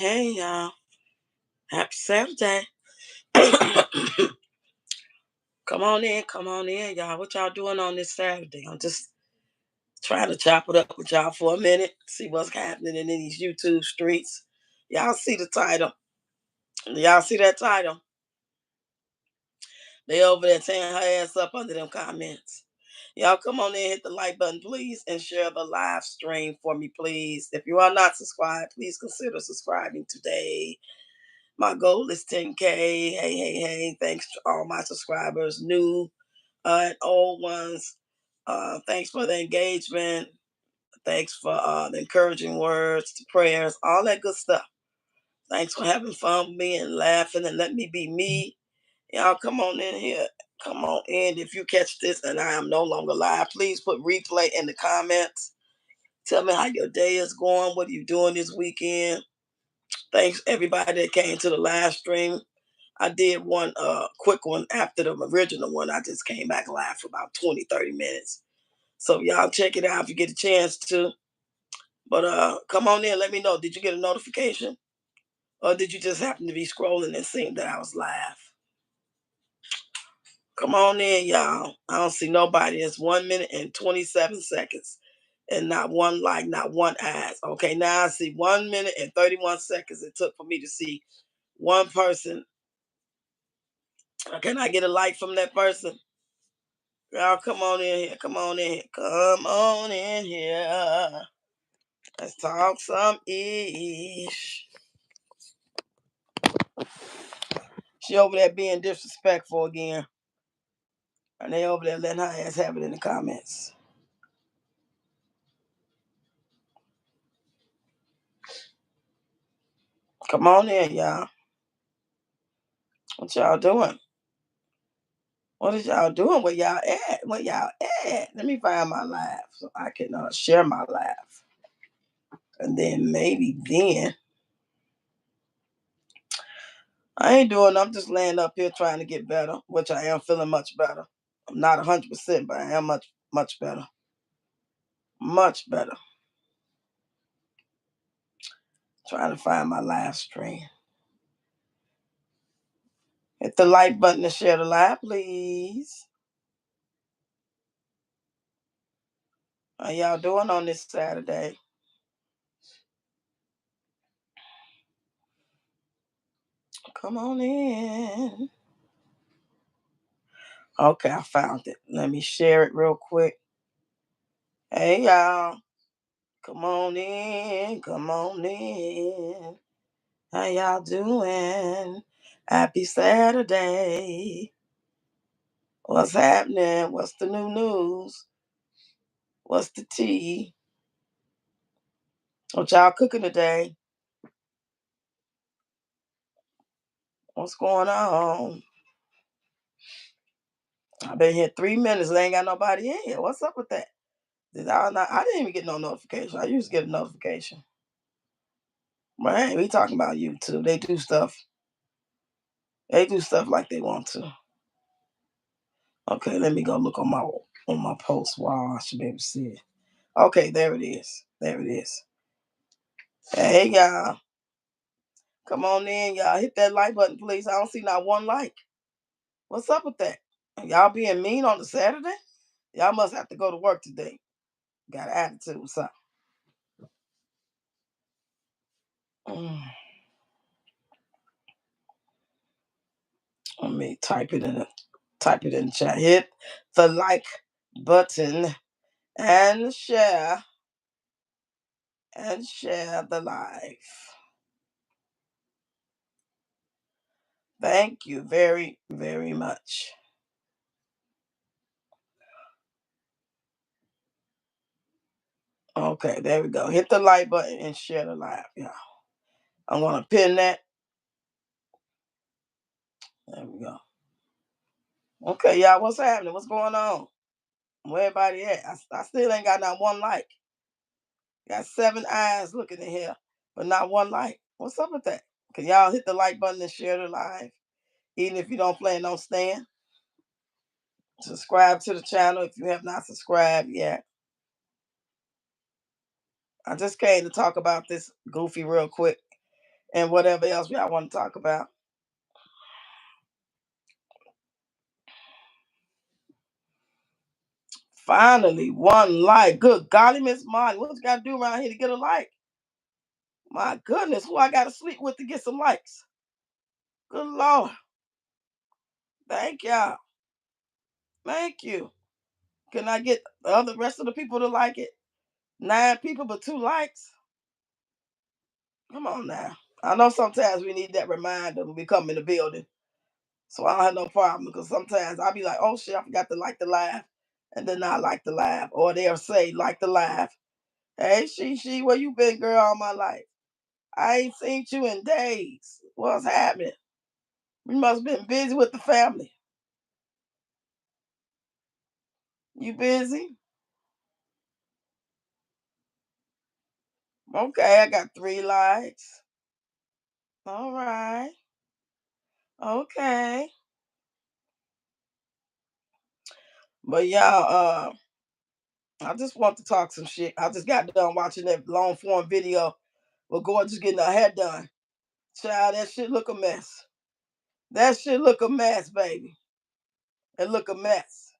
Hey y'all, happy Saturday. Come come on in, y'all. What y'all doing on this Saturday? I'm just trying to chop it up with y'all for a minute, see what's happening in these YouTube streets. Y'all see the title. Y'all see that title? They over there tearing her ass up under them comments. Y'all come on in, hit the like button, please, and share the live stream for me, please. If you are not subscribed, please consider subscribing today. My goal is 10K. Hey, hey, hey. Thanks to all my subscribers, new and old ones. Thanks for the engagement. Thanks for the encouraging words, the prayers, all that good stuff. Thanks for having fun with me and laughing and let me be me. Y'all come on in here. Come on in. If you catch this and I am no longer live, please put replay in the comments. Tell me how your day is going. What are you doing this weekend? Thanks everybody that came to the live stream. I did one quick one after the original one. I just came back live for about 20, 30 minutes. So y'all check it out if you get a chance to. But come on in, let me know. Did you get a notification? Or did you just happen to be scrolling and seeing that I was live? Come on in, y'all. I don't see nobody. It's 1 minute and 27 seconds. And not one like, not one eyes. Okay, now I see 1 minute and 31 seconds it took for me to see one person. Can I get a like from that person? Y'all come on in here. Come on in here. Come on in here. Let's talk some ish. She over there being disrespectful again. And they over there letting her ass have it in the comments. Come on in, y'all. What y'all doing? What is y'all doing? Where y'all at? Where y'all at? Let me find my live so I can share my live. And then maybe then. I ain't doing, I'm just laying up here trying to get better, which I am feeling much better. I'm not 100%, but I am much, much better. Much better. Trying to find my live stream. Hit the like button and share the live, please. How y'all doing on this Saturday? Come on in. Okay, I found it. Let me share it real quick. Hey, y'all. Come on in. Come on in. How y'all doing? Happy Saturday. What's happening? What's the new news? What's the tea? What y'all cooking today? What's going on? I've been here 3 minutes. They ain't got nobody in here. What's up with that? I didn't even get no notification. I used to get a notification. Right? We talking about YouTube. They do stuff. They do stuff like they want to. Okay, let me go look on my post wall. I should be able to see it. Okay, there it is. There it is. Hey y'all. Come on in, y'all. Hit that like button, please. I don't see not one like. What's up with that? Y'all being mean on the Saturday? Y'all must have to go to work today. Got an attitude or something. Mm. Let me type it in the chat. Hit the like button and share the live. Thank you very, very much. Okay, there we go. Hit the like button and share the live, y'all. I'm gonna pin that. There we go. Okay, y'all, what's happening? What's going on? Where everybody at? I still ain't got not one like. Got 7 eyes looking in here, but not one like. What's up with that? Can y'all hit the like button and share the live? Even if you don't plan on staying. Subscribe to the channel if you have not subscribed yet. I just came to talk about this goofy real quick. and whatever else y'all want to talk about. Finally, one like. Good golly, Miss Molly, what you got to do around here to get a like? My goodness, who I got to sleep with to get some likes? Good Lord. Thank y'all. Thank you. Can I get the other rest of the people to like it? 9 people, but 2 likes. Come on now. I know sometimes we need that reminder when we come in the building. So I don't have no problem because sometimes I'll be like, oh shit, I forgot to like the live. And then I like the live. Or they'll say, like the live. Hey, she, where you been, girl, all my life? I ain't seen you in days. What's happening? You must have been busy with the family. You busy? Okay, I got 3 likes. All right. Okay. But y'all, I just want to talk some shit. I just got done watching that long form video with Gorgeous getting her hair done. Child, that shit look a mess. That shit look a mess, baby. It look a mess.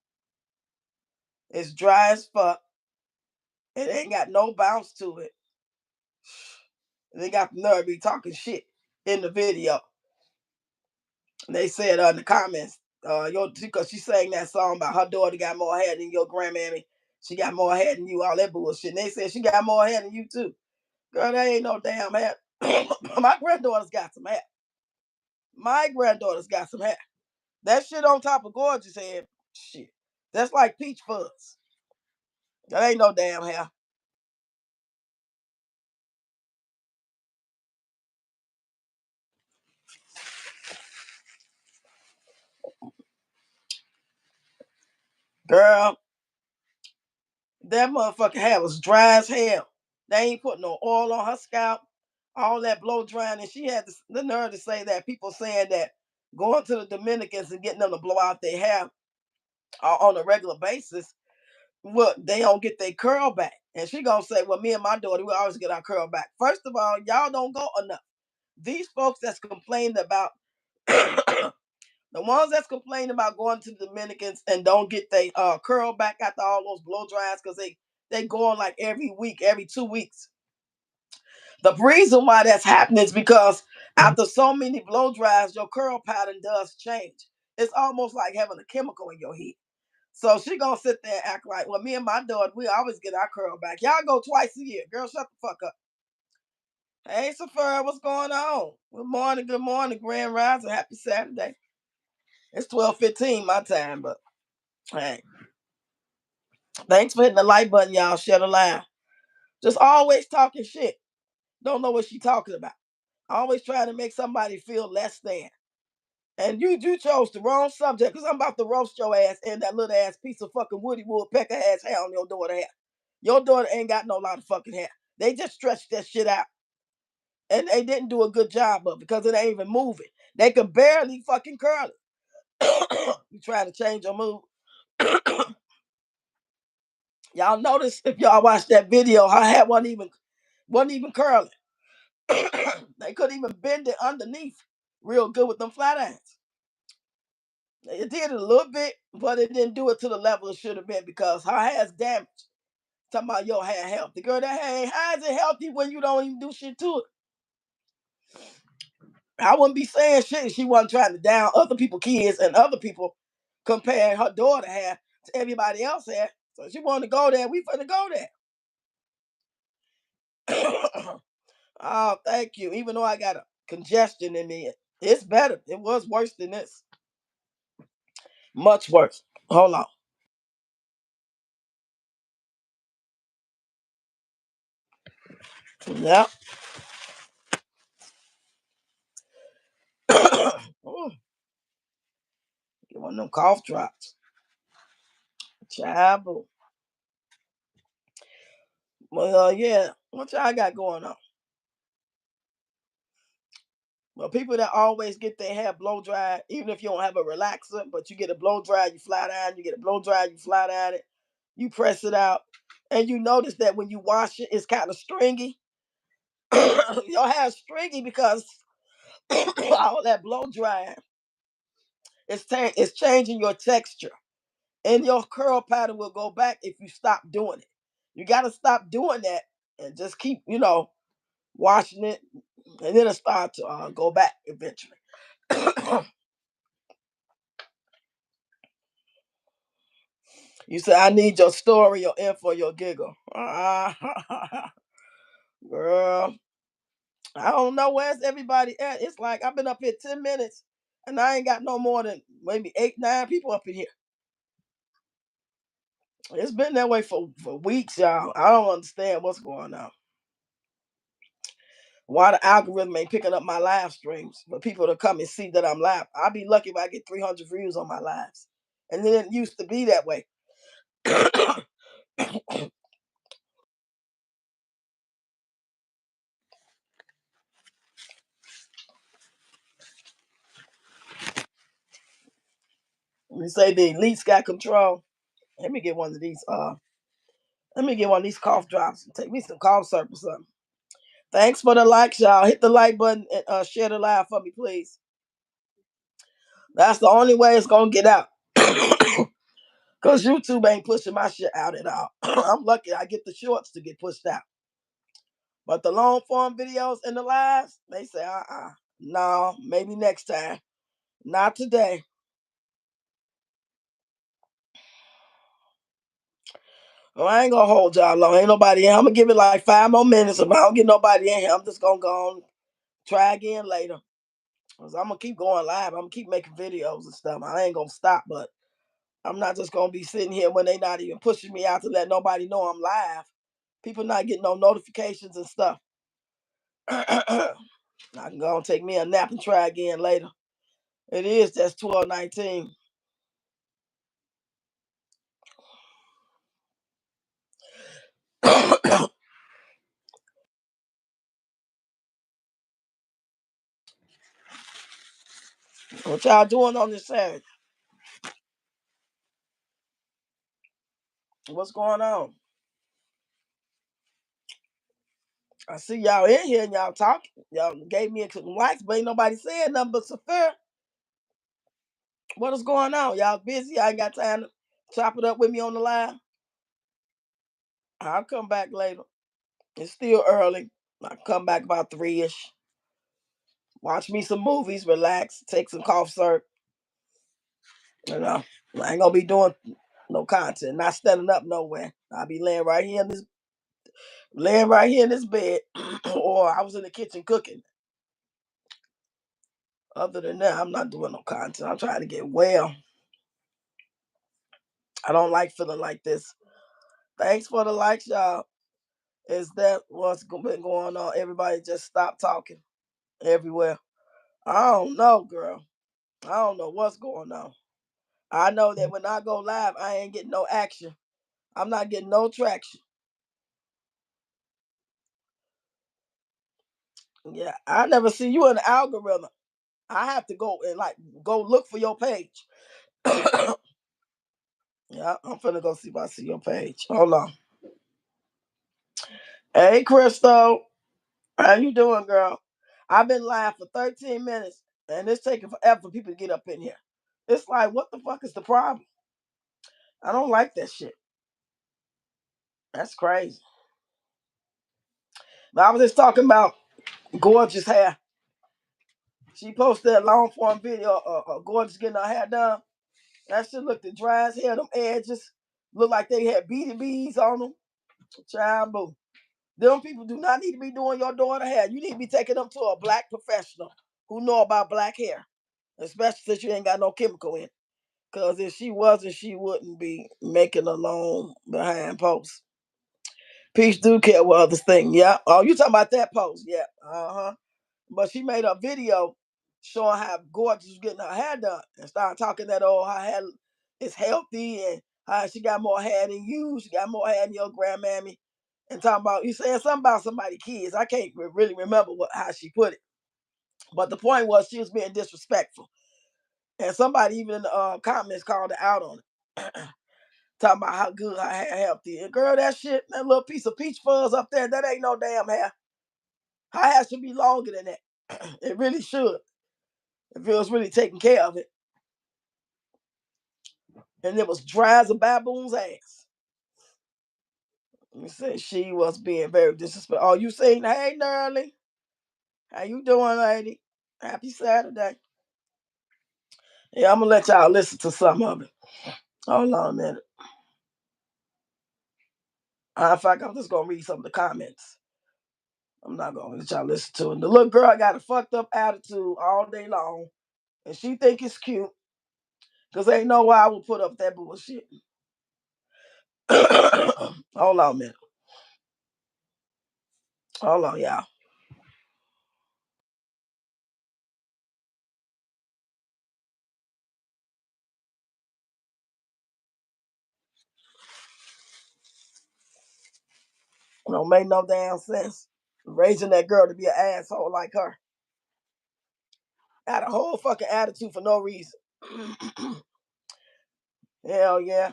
It's dry as fuck. It ain't got no bounce to it. They got the nerve to be talking shit in the video. They said in the comments, because she sang that song about her daughter got more hair than your grandmammy. She got more hair than you, all that bullshit. And they said she got more hair than you too. Girl, that ain't no damn hair. My granddaughter's got some hair. My granddaughter's got some hair. That shit on top of Gorgeous head, shit. That's like peach fuzz. That ain't no damn hair. Girl, that motherfucking hair was dry as hell. They ain't put no oil on her scalp. All that blow drying, and she had the nerve to say that people saying that going to the Dominicans and getting them to blow out their hair on a regular basis, what they don't get their curl back. And she gonna say, well, me and my daughter, we always get our curl back. First of all, y'all don't go enough. These folks that's complaining about the ones that's complaining about going to the Dominicans and don't get their curl back after all those blow dries because they going like every week, every 2 weeks. The reason why that's happening is because after so many blow dries, your curl pattern does change. It's almost like having a chemical in your head. So she gonna sit there and act like, well, me and my daughter, we always get our curl back. Y'all go twice a year. Girl, shut the fuck up. Hey, Safari, what's going on? Good morning, Grand Rising. Happy Saturday. It's 12:15 my time, but hey, thanks for hitting the like button, y'all. Share the line. Just always talking shit. Don't know what she talking about. Always trying to make somebody feel less than. And you chose the wrong subject because I'm about to roast your ass and that little ass piece of fucking Woody Woodpecker ass hair on your daughter hair. Your daughter ain't got no lot of fucking hair. They just stretched that shit out. And they didn't do a good job of it because it ain't even moving. They could barely fucking curl it. You trying to change your mood. Y'all notice if y'all watch that video, her hair wasn't even curling. They couldn't even bend it underneath real good with them flat irons. It did a little bit, but it didn't do it to the level it should have been because her hair's damaged. Talking about your hair healthy. Girl, that hair ain't, how is it healthy when you don't even do shit to it? I wouldn't be saying shit if she wasn't trying to down other people's kids and other people comparing her daughter hair to everybody else hair. So she wanted to go there. We finna go there. Oh, thank you. Even though I got a congestion in me, it's better. It was worse than this. Much worse. Hold on. Yep. Ooh, get one of them cough drops. Child. Well, yeah. What y'all got going on? Well, people that always get their hair blow dried, even if you don't have a relaxer, but you get a blow dry, you flat iron, you get a blow dry, you flat iron it, you press it out, and you notice that when you wash it, it's kind of stringy. Your hair's stringy because all that blow drying. It's changing your texture. And your curl pattern will go back if you stop doing it. You got to stop doing that and just keep, washing it, and then it'll start to go back eventually. You say, I need your story, your info, your giggle. Girl, I don't know where's everybody at. It's like I've been up here 10 minutes and I ain't got no more than maybe 8, 9 people up in here. It's been that way for weeks, y'all. I don't understand what's going on. Why the algorithm ain't picking up my live streams for people to come and see that I'm live. I'll be lucky if I get 300 views on my lives. And then it used to be that way. We say the elites got control. Let me get one of these. Let me get one of these cough drops and take me some cough syrup or something. Thanks for the likes, y'all. Hit the like button and share the live for me, please. That's the only way it's gonna get out. Cause YouTube ain't pushing my shit out at all. I'm lucky I get the shorts to get pushed out. But the long form videos and the lives, they say, no, maybe next time. Not today. Well, I ain't gonna hold y'all long. Ain't nobody in. I'm gonna give it like 5 more minutes. If I don't get nobody in here, I'm just gonna go on, try again later. Cause I'm gonna keep going live. I'm gonna keep making videos and stuff. I ain't gonna stop, but I'm not just gonna be sitting here when they not even pushing me out to let nobody know I'm live. People not getting no notifications and stuff. I can go and take me a nap and try again later. It is just 12:19. What y'all doing on this Saturday? What's going on? I see y'all in here and y'all talking. Y'all gave me some likes, but ain't nobody saying nothing but Safir. What is going on? Y'all busy? I ain't got time to chop it up with me on the line. I'll come back later. It's still early. I'll come back about 3-ish. Watch me some movies, relax, take some cough syrup. You know, I ain't gonna be doing no content, not standing up nowhere. I'll be laying right here in this bed, or I was in the kitchen cooking. Other than that, I'm not doing no content. I'm trying to get well. I don't like feeling like this. Thanks for the likes, y'all. Is that what's been going on? Everybody just stop talking everywhere. I don't know, girl. I don't know what's going on. I know that when I go live, I ain't getting no action. I'm not getting no traction. Yeah, I never see you in the algorithm. I have to go and go look for your page. Yeah, I'm finna go see if I see your page. Hold on. Hey, Crystal. How you doing, girl? I've been live for 13 minutes, and it's taking forever for people to get up in here. It's like, what the fuck is the problem? I don't like that shit. That's crazy. But I was just talking about gorgeous hair. She posted a long form video of gorgeous getting her hair done. That shit looked the dry as hell. Them edges look like they had beady beads on them. Child boo. Them people do not need to be doing your daughter hair. You need to be taking them to a black professional who know about black hair, especially since you ain't got no chemical in it. Because if she wasn't, she wouldn't be making a long behind post. Peach do care what others think. Yeah. Oh, you talking about that post? Yeah. Uh-huh. But she made a video showing how gorgeous was getting her hair done and started talking that her hair is healthy and how she got more hair than you. She got more hair than your grandmammy. And talking about you saying something about somebody's kids. I can't really remember how she put it. But the point was she was being disrespectful. And somebody even in the comments called her out on it. Talking about how good her hair, healthy. And girl, that shit, that little piece of peach fuzz up there, that ain't no damn hair. Her hair should be longer than that. It really should. If it was really taking care of it. And it was dry as a baboon's ass. You said she was being very disrespectful. Oh, you saying, hey, Nerly? How you doing, lady? Happy Saturday. Yeah, I'm going to let y'all listen to some of it. Hold on a minute. In fact, I'm just going to read some of the comments. I'm not going to let y'all listen to it. The little girl got a fucked up attitude all day long. And she think it's cute. Because ain't no way I would put up that bullshit. Hold on a minute. Hold on, y'all. Don't make no damn sense. Raising that girl to be an asshole like her. Got a whole fucking attitude for no reason. Hell yeah.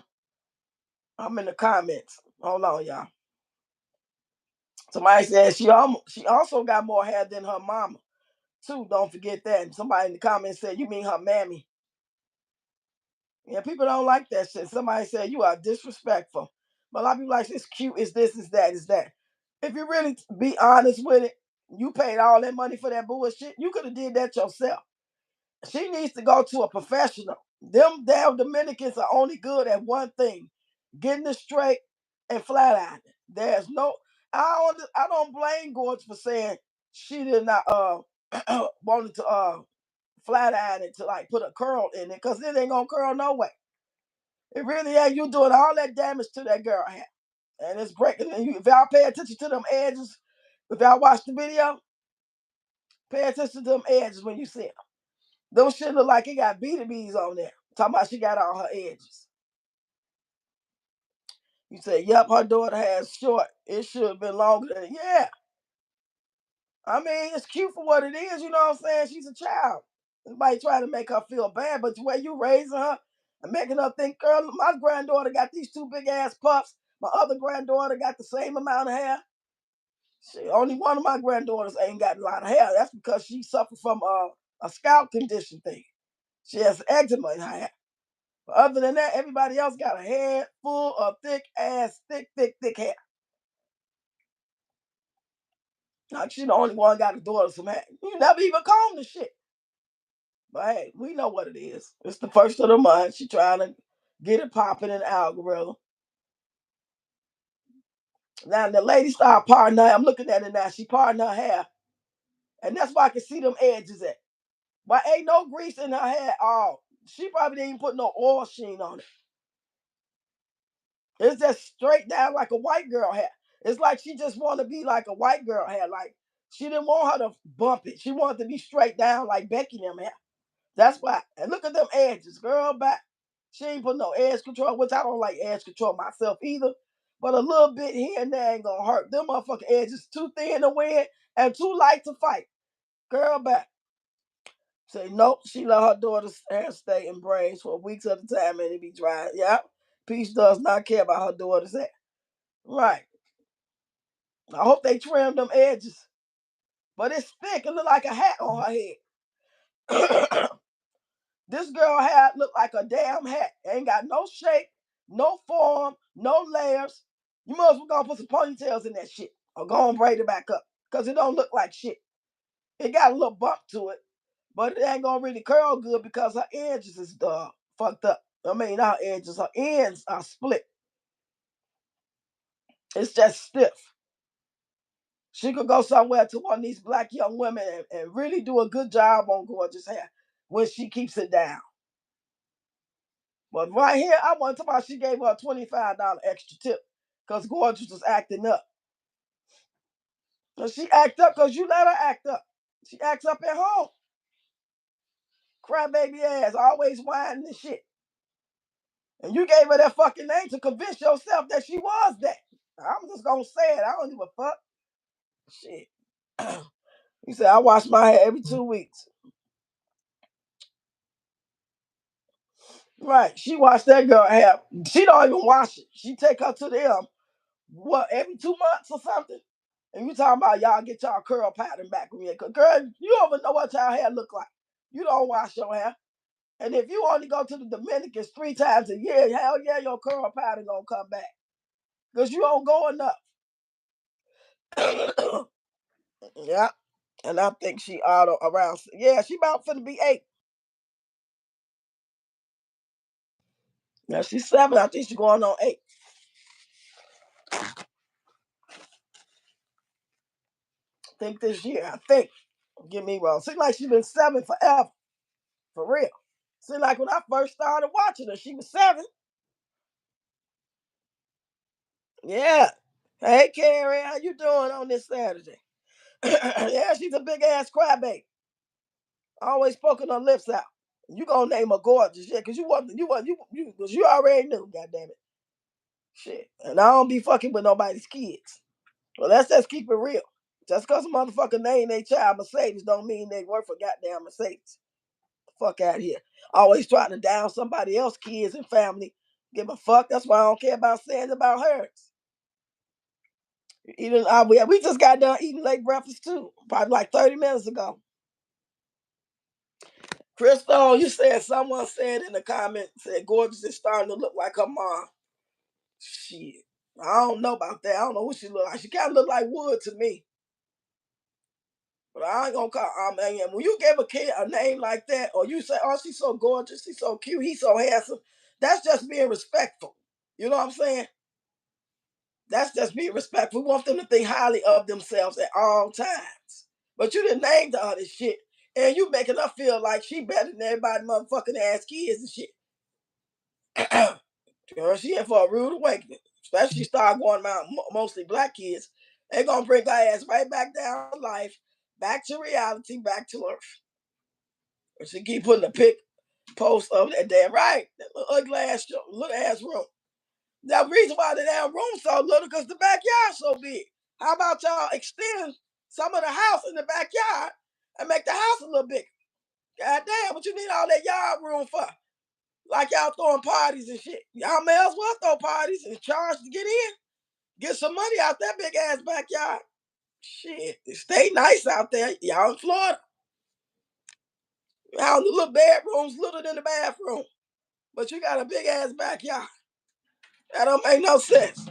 I'm in the comments. Hold on, y'all. Somebody said she also got more hair than her mama. Too, don't forget that. And somebody in the comments said, you mean her mammy. Yeah, people don't like that shit. Somebody said you are disrespectful. But a lot of people like, it's cute, it's this, it's that, it's that. If you really be honest with it, you paid all that money for that bullshit. You could have did that yourself. She needs to go to a professional. Them damn Dominicans are only good at one thing: getting it straight and flat ironing. There's no, I don't blame Gorge for saying she did not wanted to flat iron it to like put a curl in it, because it ain't gonna curl no way. It really ain't. You doing all that damage to that girl hair, and it's breaking. And if y'all pay attention to them edges, if y'all watch the video, pay attention to them edges when you see them. Those shit look like it got BBs on there. Talking about she got all her edges. You say, yep, her daughter has short. It should have been longer than, yeah. I mean, it's cute for what it is, you know what I'm saying? She's a child. Everybody trying to make her feel bad, but the way you raising her and making her think, girl, my granddaughter got these two big ass puffs. My other granddaughter got the same amount of hair. Only one of my granddaughters ain't got a lot of hair. That's because she suffered from a scalp condition thing. She has eczema in her hair. But other than that, everybody else got a head full of thick ass, thick hair. Like she the only one got a daughter some hair. You never even comb the shit. But hey, we know what it is. It's the first of the month. She trying to get it popping in the algorithm. Now the lady started parting her. I'm looking at it now. She parting her hair. And that's why I can see them edges at. But ain't no grease in her hair at all. She probably didn't even put no oil sheen on it. It's just straight down like a white girl hair. It's like she just want to be like a white girl hair. Like she didn't want her to bump it. She wanted to be straight down like Becky them hair. That's why. And look at them edges, girl. Back. She ain't put no edge control, which I don't like edge control myself either. But a little bit here and there ain't gonna hurt. Them motherfucking edges too thin to win and too light to fight. Girl, back. Say nope. She let her daughter's hair stay in braids for weeks at a time and it be dry. Yep. Peach does not care about her daughter's hair. Right. I hope they trim them edges. But it's thick. It look like a hat on her head. This girl hat look like a damn hat. Ain't got no shape, no form, no layers. You must as well go put some ponytails in that shit. Or go and braid it back up. Because it don't look like shit. It got a little bump to it. But it ain't gonna really curl good because her edges is fucked up. I mean, not her edges, her ends are split. It's just stiff. She could go somewhere to one of these black young women and really do a good job on gorgeous hair when she keeps it down. But right here, I want to talk about she gave her a $25 extra tip because gorgeous was acting up. And she act up because you let her act up. She acts up at home. Crybaby ass, always whining and shit. And you gave her that fucking name to convince yourself that she was that. I'm just gonna say it. I don't give a fuck. Shit. He said, I wash my hair every 2 weeks. Right. She wash that girl hair. She don't even wash it. She take her to them, what, every 2 months or something? And you talking about y'all get y'all curl pattern back with me. Girl, you don't even know what y'all hair look like. You don't wash your hair. And if you only go to the Dominicans 3 times a year, hell yeah, your curl pattern gonna come back. Because you don't go enough. Yeah. And I think she auto around. Yeah, she about finna be 8. Now she's 7. I think she's going on 8. I think this year. I think. Get me wrong. Seems like she's been 7 forever. For real. Seems like when I first started watching her, she was 7. Yeah. Hey Carrie, how you doing on this Saturday? Yeah, she's a big ass crybaby. Always poking her lips out. You gonna name her gorgeous, yeah? Cause cause you already knew, goddamn it. Shit. And I don't be fucking with nobody's kids. Well, let's just keep it real. Just cause a motherfucker name their child Mercedes don't mean they work for goddamn Mercedes. Fuck out here. Always trying to down somebody else's kids and family. Give a fuck. That's why I don't care about saying about hers. Eating, we just got done eating late breakfast too, probably like 30 minutes ago. Crystal, you said someone said in the comment, said Gorgeous is starting to look like her mom. Shit. I don't know about that. I don't know what she look like. She kind of look like Wood to me. But I ain't gonna call. When you give a kid a name like that, or you say, "Oh, she's so gorgeous, she's so cute, he's so handsome," that's just being respectful. You know what I'm saying? That's just being respectful. We want them to think highly of themselves at all times. But you didn't name all this shit, and you making her feel like she better than everybody motherfucking ass kids and shit. Girl, she in for a rude awakening. Especially start going around mostly black kids. They gonna bring her ass right back down to life, back to reality, back to earth. And she keep putting a pic post of that damn right, that little ugly ass, little ass room. The reason why the damn room so little because the backyard so big. How about y'all extend some of the house in the backyard and make the house a little bigger? God damn, what you need all that yard room for? Like y'all throwing parties and shit. Y'all may as well throw parties and charge to get in. Get some money out that big ass backyard. Shit, it stay nice out there. Y'all in Florida. Y'all the little bedrooms little than the bathroom. But you got a big ass backyard. That don't make no sense.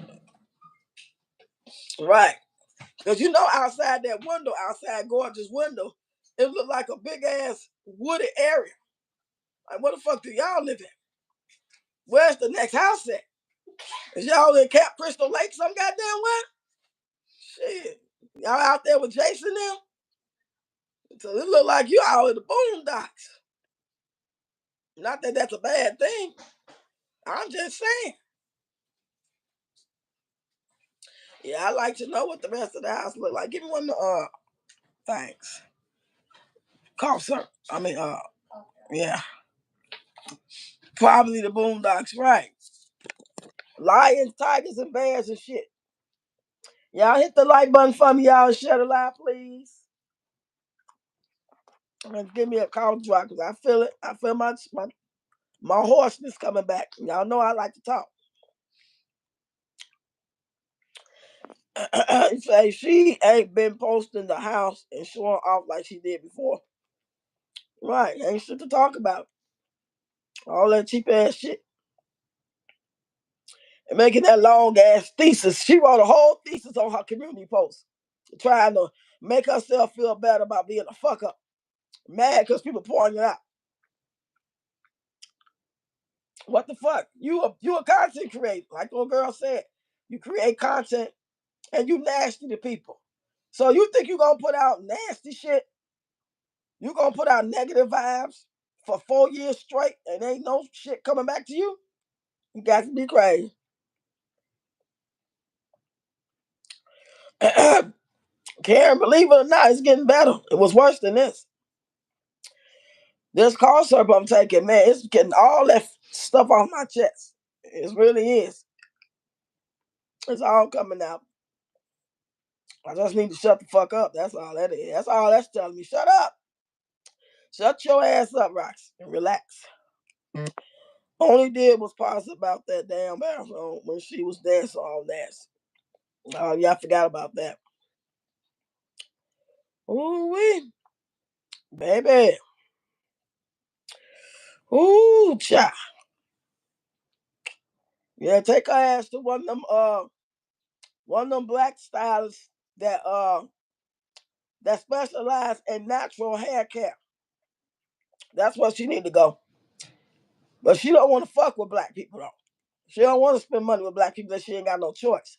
Right. Because you know outside that window, outside Gorgeous window, it looked like a big ass wooded area. Like, what the fuck do y'all live in? Where's the next house at? Is y'all in Cap Crystal Lake some goddamn where? Shit. Y'all out there with Jason now? So it look like you out in the boondocks. Not that that's a bad thing. I'm just saying. Yeah, I like to know what the rest of the house look like. Give me one thanks. Cough, sir. Yeah. Probably the boondocks, right. Lions, tigers, and bears and shit. Y'all hit the like button for me, y'all. Share the live, please. And give me a cough drop because I feel it. I feel my hoarseness coming back. Y'all know I like to talk. Say she ain't been posting the house and showing off like she did before. Right, ain't shit to talk about. All that cheap ass shit. And making that long ass thesis. She wrote a whole thesis on her community post. Trying to make herself feel bad about being a fuck up. Mad because people pouring you out. What the fuck? You a content creator. Like the girl said. You create content and you nasty to people. So you think you gonna put out nasty shit? You gonna put out negative vibes for 4 years straight and ain't no shit coming back to you? You got to be crazy. Karen, believe it or not, it's getting better. It was worse than this. This cough syrup I'm taking, man, it's getting all that stuff off my chest. It really is. It's all coming out. I just need to shut the fuck up. That's all that is. That's all that's telling me. Shut up. Shut your ass up, Rox, and relax. Only did was pause about that damn bathroom when she was dancing all that. Oh, yeah, I forgot about that. Ooh wee, baby. Ooh, cha. Yeah, take her ass to one of them black stylists that specialize in natural hair care. That's where she need to go. But she don't want to fuck with black people though. She don't want to spend money with black people that she ain't got no choice.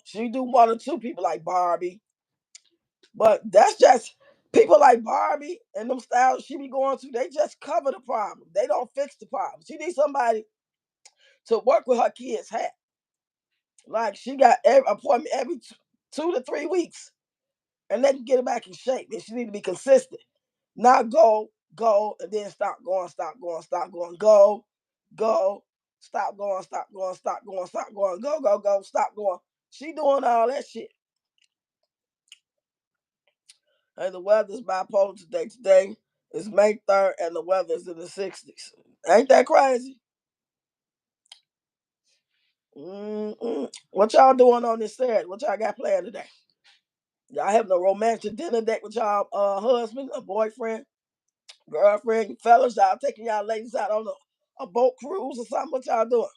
She do one or two people like Barbie, but that's just people like Barbie and them styles she be going to. They just cover the problem. They don't fix the problem. She needs somebody to work with her kids' hair. Like she got every appointment every 2 to 3 weeks, and they can get it back in shape. And she need to be consistent. Not go, and then stop going, stop going, stop going, go, stop going, stop going, stop going, stop going, go, stop going. She doing all that shit. And the weather's bipolar today. Today is May 3rd, and the weather's in the 60s. Ain't that crazy? What y'all doing on this Saturday? What y'all got planned today? Y'all having a romantic dinner date with y'all husband, a boyfriend, girlfriend, fellas? Y'all taking y'all ladies out on a boat cruise or something? What y'all doing?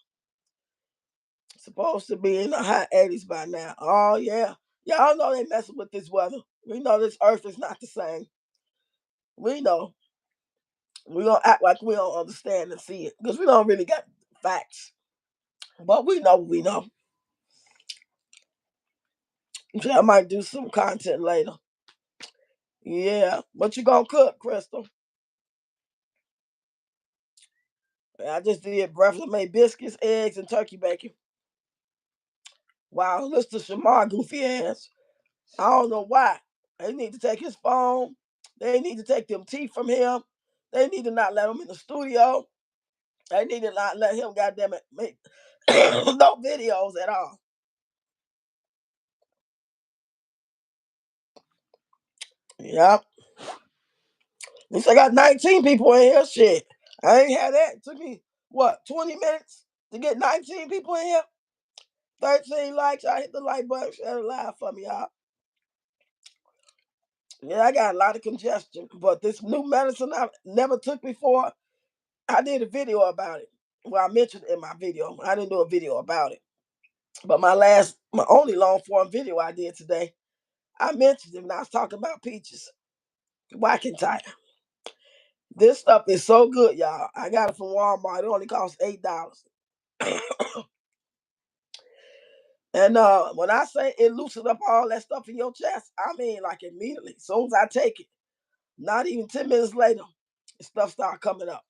Supposed to be in the high 80s by now. Oh yeah. Y'all know they messing with this weather. We know this earth is not the same. We know. We don't act like we don't understand and see it. Because we don't really got facts. But we know what we know. So I might do some content later. Yeah. What you gonna cook, Crystal? I just did breakfast. I made biscuits, eggs, and turkey bacon. Wow, listen to Shamar goofy ass. I don't know why. They need to take his phone. They need to take them teeth from him. They need to not let him in the studio. They need to not let him, goddamn it, make no videos at all. Yep. At least I got 19 people in here. Shit. I ain't had that. It took me, what, 20 minutes to get 19 people in here? 13 likes. I hit the like button. Share it live for me, y'all. Yeah, I got a lot of congestion, but this new medicine I never took before, I did a video about it. Well, I mentioned it in my video. I didn't do a video about it. But my only long form video I did today, I mentioned it and I was talking about peaches. Whacking tire. This stuff is so good, y'all. I got it from Walmart. It only costs $8. And when I say it loosens up all that stuff in your chest, I mean like immediately. As soon as I take it, not even 10 minutes later, the stuff start coming up.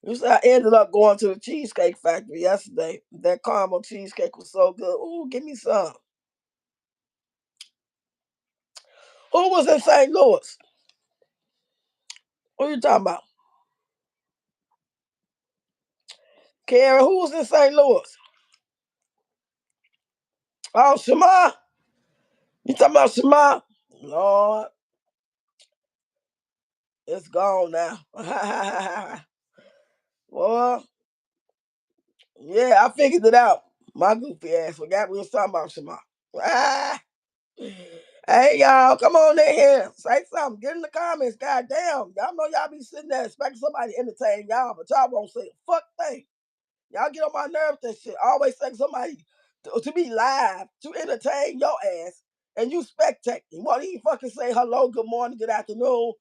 You see, I ended up going to the Cheesecake Factory yesterday. That caramel cheesecake was so good. Ooh, give me some. Who was in St. Louis? Who you talking about? Karen, who was in St. Louis? Oh, Shema. You talking about Shema? Lord, it's gone now. Well, yeah, I figured it out. My goofy ass forgot we was talking about Shema. Ah. Hey y'all, come on in here. Say something. Get in the comments. God damn. Y'all know y'all be sitting there expecting somebody to entertain y'all, but y'all won't say a fuck thing. Y'all get on my nerves and shit. Always expect somebody to be live to entertain your ass, and you spectate. You won't even fucking say hello, good morning, good afternoon.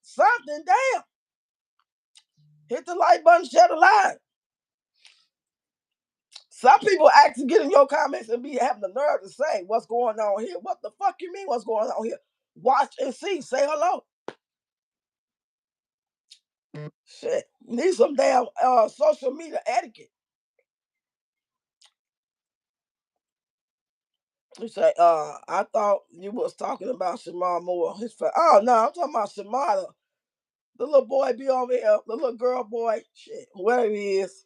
Something. Damn. Hit the like button, share the live. Some people actually get in your comments and be having the nerve to say what's going on here. What the fuck you mean what's going on here? Watch and see. Say hello. Shit. Need some damn social media etiquette. You say, I thought you was talking about Shamar Moore. Oh no, I'm talking about Shamar, the little boy be over here, the little girl boy. Shit, where he is.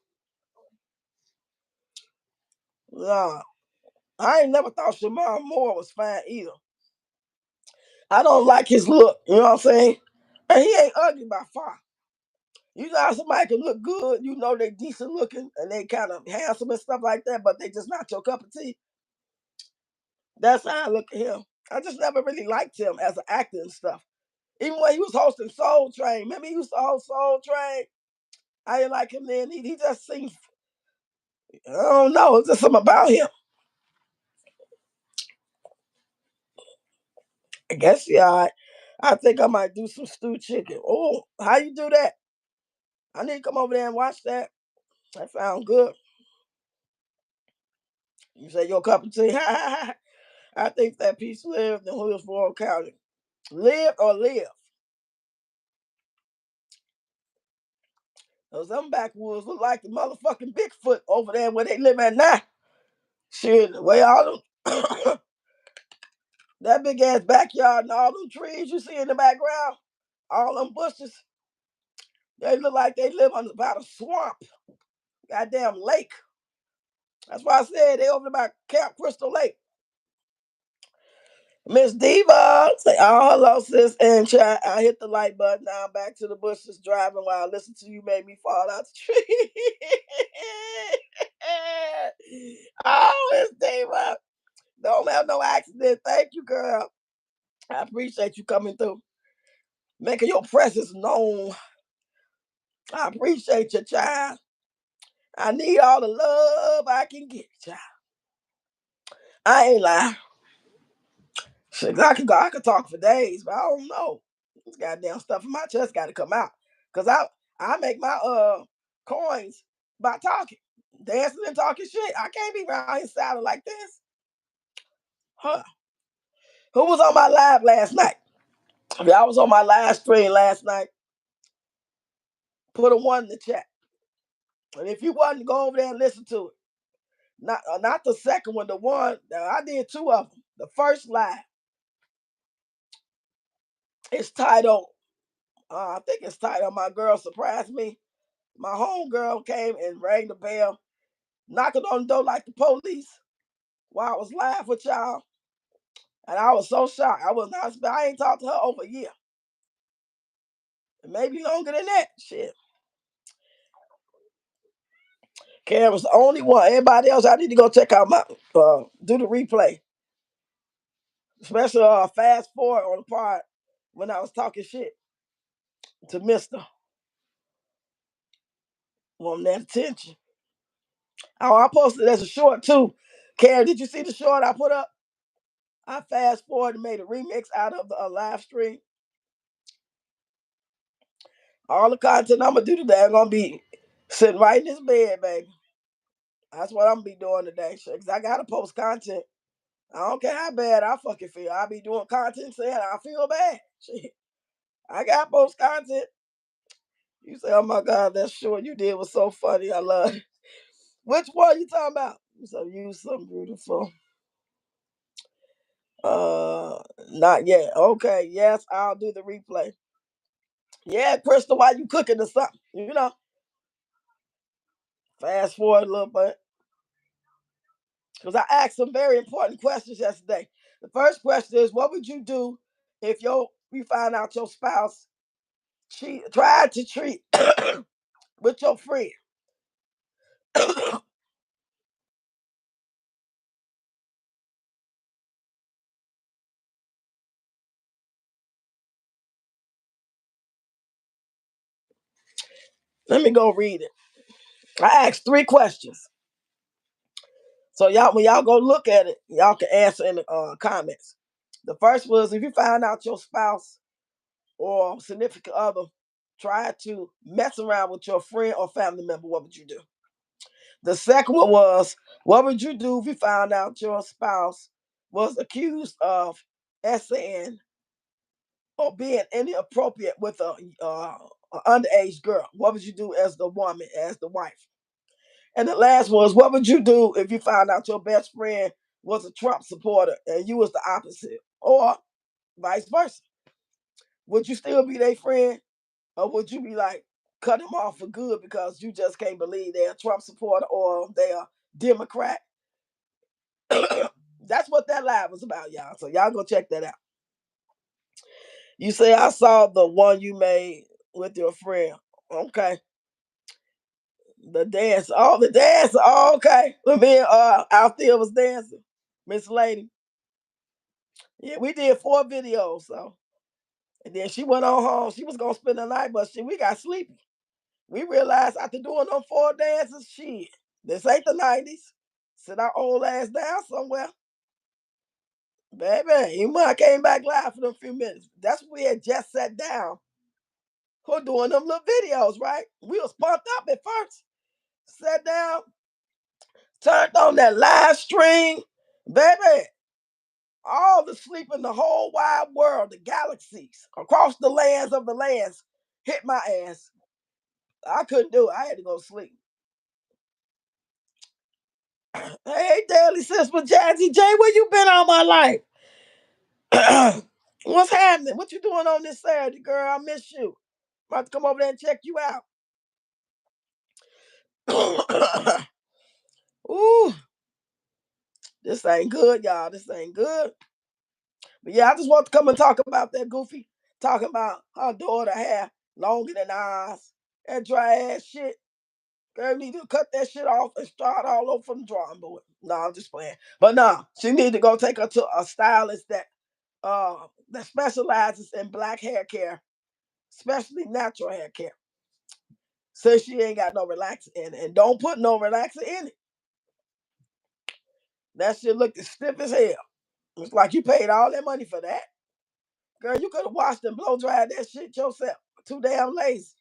Nah. I ain't never thought Shamar Moore was fine either. I don't like his look, you know what I'm saying? And he ain't ugly by far. You know how somebody can look good, you know they decent looking and they kind of handsome and stuff like that, but they just not your cup of tea. That's how I look at him. I just never really liked him as an actor and stuff. Even when he was hosting Soul Train, remember he used to host Soul Train? I didn't like him then. He just seemed, I don't know, it's just something about him. I guess, yeah, I think I might do some stewed chicken. Oh, how you do that? I need to come over there and watch that. That sound good. You say your cup of tea. I think that piece lived in Hillsborough County. Live or live. Those them backwoods look like the motherfucking Bigfoot over there where they live at now. Shit, the way all them that big ass backyard and all them trees you see in the background, all them bushes, they look like they live on about a swamp. Goddamn lake. That's why I said they over by Camp Crystal Lake. Miss Diva, say, oh, hello, sis, and chat. I hit the like button. Now I'm back to the bushes driving while I listen to you made me fall out the tree. Oh, Miss Diva. Don't have no accident. Thank you, girl. I appreciate you coming through, making your presence known. I appreciate you, child. I need all the love I can get, child. I ain't lying. Shit, I could talk for days, but I don't know. This goddamn stuff in my chest got to come out, cause I make my coins by talking, dancing and talking shit. I can't be around here sounding like this. Huh? Who was on my live last night? If y'all was on my live stream last night, put a one in the chat. And if you wasn't, go over there and listen to it. Not the second one, the one I did two of them. The first live is titled. I think it's titled "My Girl Surprised Me." My home girl came and rang the bell, knocking on the door like the police while I was live with y'all. And I was so shocked. I ain't talked to her over a year. Maybe longer than that. Shit. Karen was the only one. Everybody else, I need to go check out my do the replay. Especially fast forward on the part when I was talking shit to Mister. Want that attention. Oh, I posted as a short too. Karen, did you see the short I put up? I fast forward and made a remix out of the live stream. All the content I'm gonna do today, I'm gonna be sitting right in this bed, baby. That's what I'm gonna be doing today. Cause I gotta post content. I don't care how bad I fucking feel. I be doing content saying I feel bad. Shit. I gotta post content. You say, oh my God, that short you did was so funny. I love it. Which one you talking about? So you so beautiful. Not yet. Okay, yes, I'll do the replay. Yeah, Crystal, while you cooking or something, fast forward a little bit. Because I asked some very important questions yesterday. The first question is, what would you do if you find out your spouse tried to treat with your friend? Let me go read it. I asked three questions. So y'all, when y'all go look at it, y'all can answer in the comments. The first was, if you find out your spouse or significant other tried to mess around with your friend or family member, what would you do? The second one was, what would you do if you found out your spouse was accused of SN or being inappropriate with a underage girl? What would you do as the woman, as the wife? And the last was, what would you do if you found out your best friend was a Trump supporter and you was the opposite, or vice versa? Would you still be their friend, or would you be like cut them off for good because you just can't believe they're a Trump supporter or they're Democrat? That's what that live was about, y'all. So y'all go check that out. You say I saw the one you made with your friend. Okay. The dance. Oh, the dance. Oh, okay. Me and Althea was dancing. Miss Lady. Yeah, we did 4 videos. So, and then she went on home. She was gonna spend the night, but we got sleepy. We realized after doing them 4 dances, shit, this ain't the 90s. Sit our old ass down somewhere. Baby, even when I came back live for them few minutes, that's when we had just sat down for doing them little videos, right? We was pumped up at first. Sat down, turned on that live stream. Baby, all the sleep in the whole wide world, the galaxies, across the lands of the lands, hit my ass. I couldn't do it. I had to go to sleep. Hey, Daily Sis with Jazzy J, where you been all my life? What's happening? What you doing on this Saturday, girl? I miss you. About to come over there and check you out. Ooh, this ain't good, y'all. This ain't good. But yeah, I just want to come and talk about that Goofy, talking about her daughter hair longer than ours. That dry ass shit. Girl need to cut that shit off and start all over from the drawing board. No, I'm just playing. But no, she need to go take her to a stylist that specializes in black hair care, especially natural hair care. Says she ain't got no relaxer in it. And don't put no relaxer in it. That shit looked as stiff as hell. It's like you paid all that money for that. Girl, you could have washed and blow dried that shit yourself. Too damn lazy.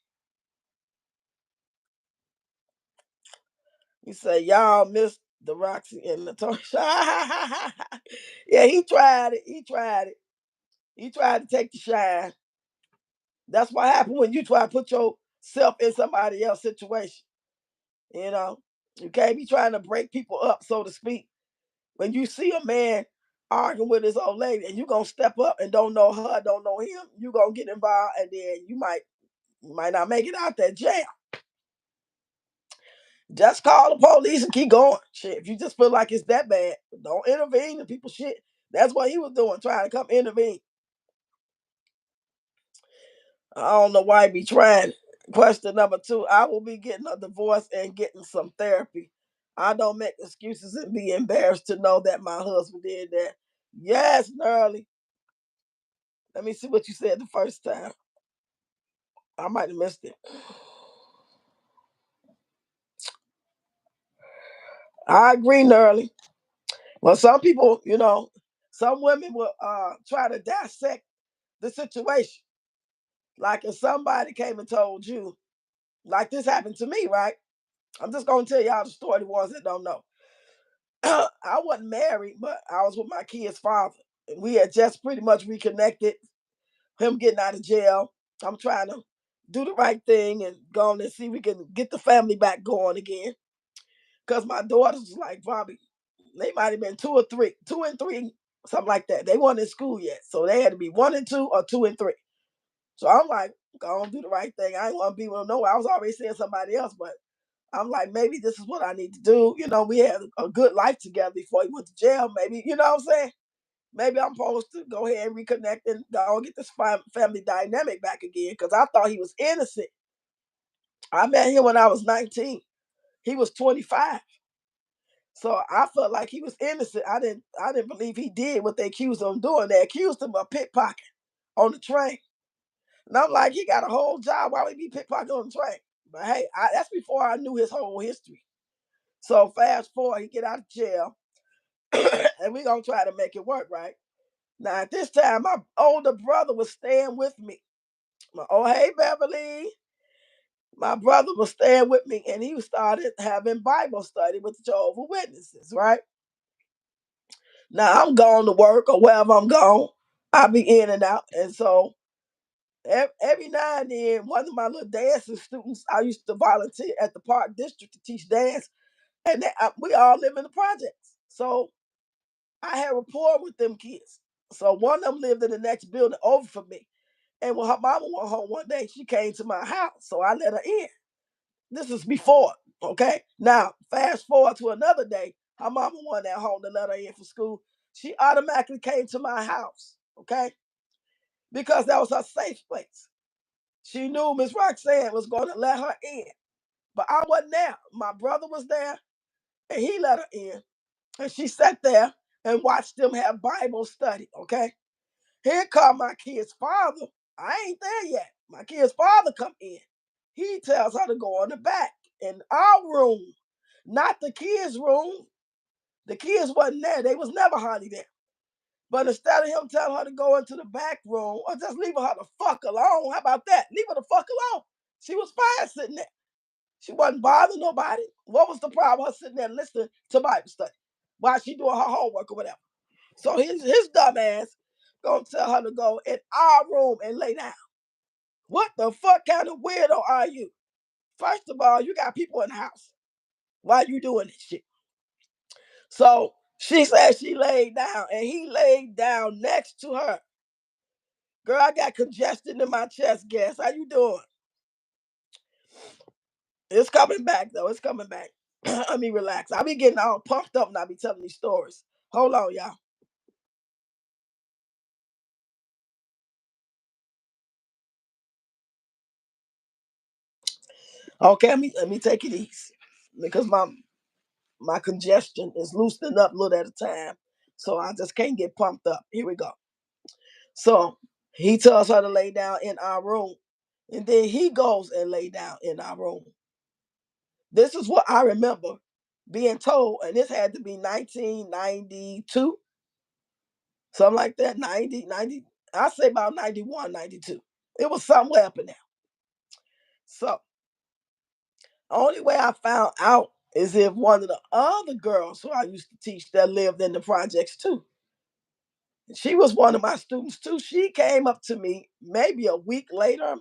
You say y'all missed the Roxy and the Torsha. Yeah, he tried it. He tried it. He tried to take the shine. That's what happened when you try to put yourself in somebody else's situation. You know, you can't be trying to break people up, so to speak. When you see a man arguing with his old lady and you gonna step up and don't know her, don't know him, you gonna get involved and then you might not make it out that jail. Just call the police and keep going. Shit, if you just feel like it's that bad, don't intervene in people's shit. That's what he was doing, trying to come intervene. I don't know why he be trying. Question number 2, I will be getting a divorce and getting some therapy. I don't make excuses and be embarrassed to know that my husband did that. Yes, Nerly. Let me see what you said the first time. I might have missed it. I agree, Nerly. Well, some people, some women will try to dissect the situation. Like if somebody came and told you, like this happened to me, right? I'm just gonna tell y'all the story, the ones that don't know. I wasn't married, but I was with my kid's father. We had just pretty much reconnected, him getting out of jail. I'm trying to do the right thing and go on and see if we can get the family back going again. Because my daughters was like, probably, they might have been 2 or 3, 2 and 3, something like that. They weren't in school yet. So they had to be 1 and 2 or 2 and 3. So I'm like, go on, do the right thing. I ain't want to be with no. I was already seeing somebody else, but I'm like, maybe this is what I need to do. We had a good life together before he went to jail. Maybe, you know what I'm saying? Maybe I'm supposed to go ahead and reconnect and go and get this family dynamic back again because I thought he was innocent. I met him when I was 19. He was 25. So I felt like he was innocent. I didn't believe he did what they accused him of doing. They accused him of pickpocket on the train. And I'm like, he got a whole job. Why would he be pickpocket on the train? But hey, that's before I knew his whole history. So fast forward, he get out of jail, and we gonna try to make it work, right? Now at this time, my older brother was staying with me. Hey Beverly, my brother was staying with me, and he started having Bible study with the Jehovah Witnesses, right? Now I'm going to work or wherever I'm going, I'll be in and out, and so every now and then, one of my little dancing students, I used to volunteer at the Park District to teach dance, and we all live in the projects. So I had rapport with them kids. So one of them lived in the next building over from me. And when her mama went home one day, she came to my house. So I let her in. This is before, okay? Now, fast forward to another day, her mama wasn't at home to let her in for school. She automatically came to my house, okay? Because that was her safe place. She knew Miss Roxanne was going to let her in. But I wasn't there. My brother was there, and he let her in. And she sat there and watch them have Bible study. Okay. Here come my kid's father. I ain't there yet. My kid's father come in. He tells her to go in the back in our room, not the kids' room. The kids wasn't there. They was never hardly there. But instead of him telling her to go into the back room or just leaving her the fuck alone, how about that? Leave her the fuck alone. She was fine sitting there. She wasn't bothering nobody. What was the problem? Her sitting there listening to Bible study while she doing her homework or whatever. So his dumb ass gonna tell her to go in our room and lay down. What the fuck kind of weirdo are you? First of all, you got people in the house. Why you doing this shit? So she said she laid down and he laid down next to her. Girl, I got congestion in my chest, guess. How you doing? It's coming back though. It's coming back. Let me relax. I be getting all pumped up and I be telling these stories. Hold on, y'all. Okay, let me take it easy. Because my congestion is loosening up a little at a time. So I just can't get pumped up. Here we go. So he tells her to lay down in our room. And then he goes and lay down in our room. This is what I remember being told, and this had to be 1992, something like that, 90. I say about 91, 92. It was somewhere up in there. So only way I found out is if one of the other girls who I used to teach that lived in the projects too. She was one of my students too. She came up to me maybe a week later,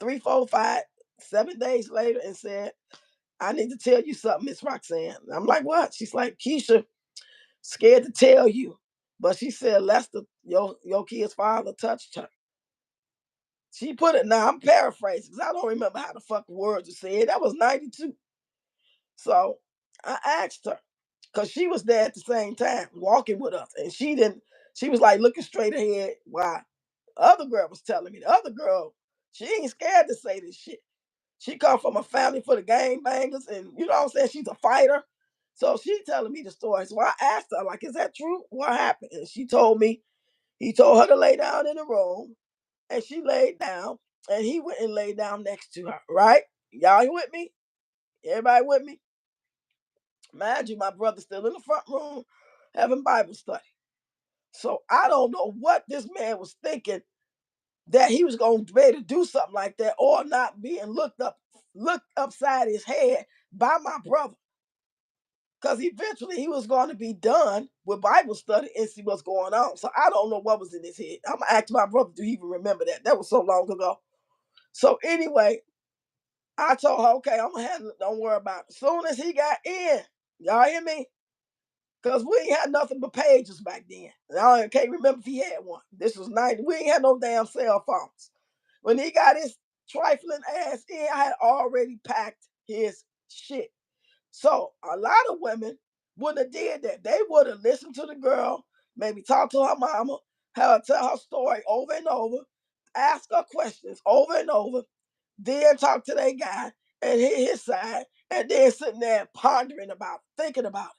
3, 4, 5, 7 days later, and said, I need to tell you something, Miss Roxanne. I'm like, what? She's like, Keisha, scared to tell you. But she said Lester, your kid's father touched her. She put it, now I'm paraphrasing because I don't remember how the fuck the words were said. That was 92. So I asked her, because she was there at the same time, walking with us. And she was like looking straight ahead while the other girl was telling me. The other girl, she ain't scared to say this shit. She come from a family for the gang bangers, and you know what I'm saying? She's a fighter. So she telling me the story. So I asked her, like, is that true? What happened? And she told me he told her to lay down in the room, and she laid down, and he went and laid down next to her, right? Y'all with me? Everybody with me? Mind you, my brother's still in the front room having Bible study. So I don't know what this man was thinking that he was going to be able to do something like that or not being looked upside his head by my brother. Because eventually he was going to be done with Bible study and see what's going on. So I don't know what was in his head. I'm going to ask my brother, do he even remember that? That was so long ago. So anyway, I told her, okay, I'm going to handle it. Don't worry about it. As soon as he got in, y'all hear me? Because we ain't had nothing but pages back then. I can't remember if he had one. This was 90. We ain't had no damn cell phones. When he got his trifling ass in, I had already packed his shit. So a lot of women wouldn't have did that. They would have listened to the girl, maybe talk to her mama, have her tell her story over and over, ask her questions over and over, then talk to that guy and hit his side, and then sitting there pondering about it, thinking about it.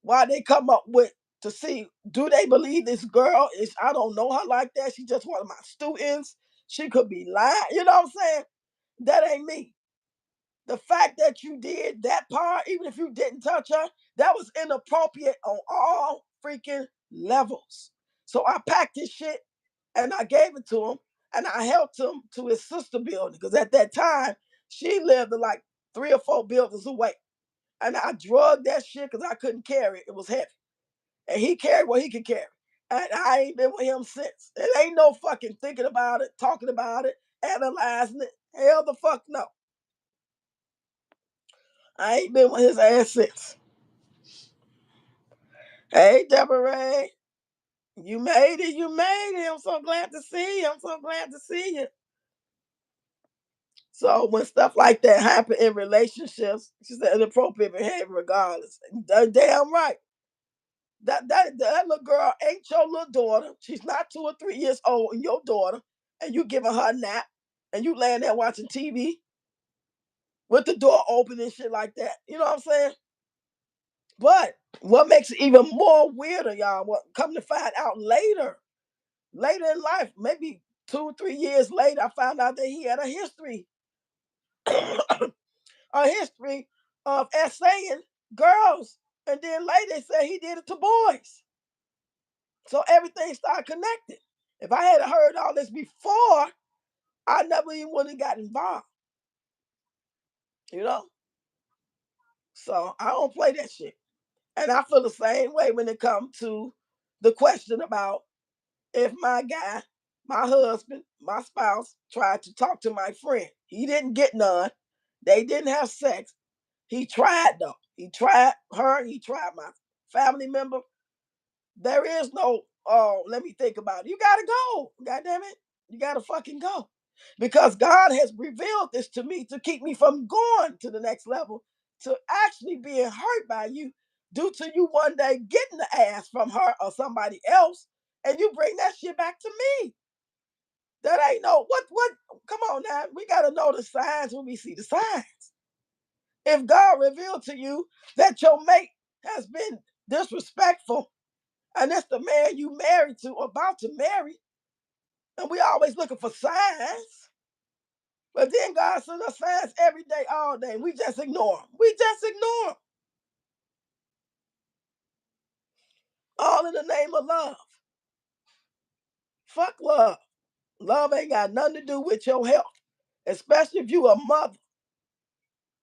Why they come up with to see, do they believe this girl is, I don't know her like that. She just one of my students. She could be lying. You know what I'm saying? That ain't me. The fact that you did that part, even if you didn't touch her, that was inappropriate on all freaking levels. So I packed his shit and I gave it to him and I helped him to his sister building because at that time she lived in like 3 or 4 buildings away. And I drugged that shit because I couldn't carry it. It was heavy. And he carried what he could carry. And I ain't been with him since. It ain't no fucking thinking about it, talking about it, analyzing it. Hell the fuck no. I ain't been with his ass since. Hey, Deborah, you made it. You made it. I'm so glad to see you. I'm so glad to see you. So when stuff like that happen in relationships, she said inappropriate behavior regardless. Damn right. That little girl ain't your little daughter. She's not 2 or 3 years old and your daughter. And you giving her a nap and you laying there watching TV with the door open and shit like that. You know what I'm saying? But what makes it even more weirder, y'all, what come to find out later in life, maybe 2 or 3 years later, I found out that he had a history, a history of essaying girls. And then later they said he did it to boys. So everything started connected. If I had heard all this before, I never even would have got involved, you know? So I don't play that shit. And I feel the same way when it comes to the question about if my guy, my husband, my spouse tried to talk to my friend. He didn't get none. They didn't have sex. He tried though. He tried her, he tried my family member. There is no, oh, let me think about it. You gotta go. God damn it. You gotta fucking go. Because God has revealed this to me to keep me from going to the next level, to actually being hurt by you due to you one day getting the ass from her or somebody else, and you bring that shit back to me. That ain't no what come on now. We gotta know the signs when we see the signs. If God revealed to you that your mate has been disrespectful, and that's the man you married to, about to marry, and we always looking for signs. But then God sends us signs every day, all day. We just ignore them. We just ignore them. All in the name of love. Fuck love. Love ain't got nothing to do with your health. Especially if you a mother.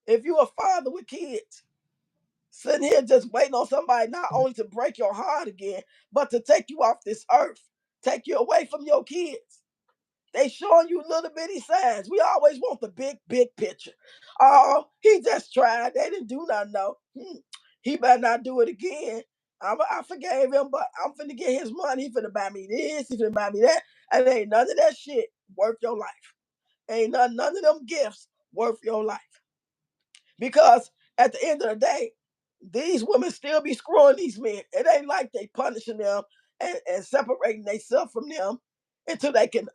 If you a father with kids. Sitting here just waiting on somebody not only to break your heart again, but to take you off this earth. Take you away from your kids. They showing you little bitty signs. We always want the big picture. Oh, he just tried. They didn't do nothing though. He better not do it again. I forgave him, but I'm finna get his money. He finna buy me this. He finna buy me that. And ain't none of that shit worth your life. Ain't none of them gifts worth your life. Because at the end of the day, these women still be screwing these men. It ain't like they punishing them and separating themselves from them until they can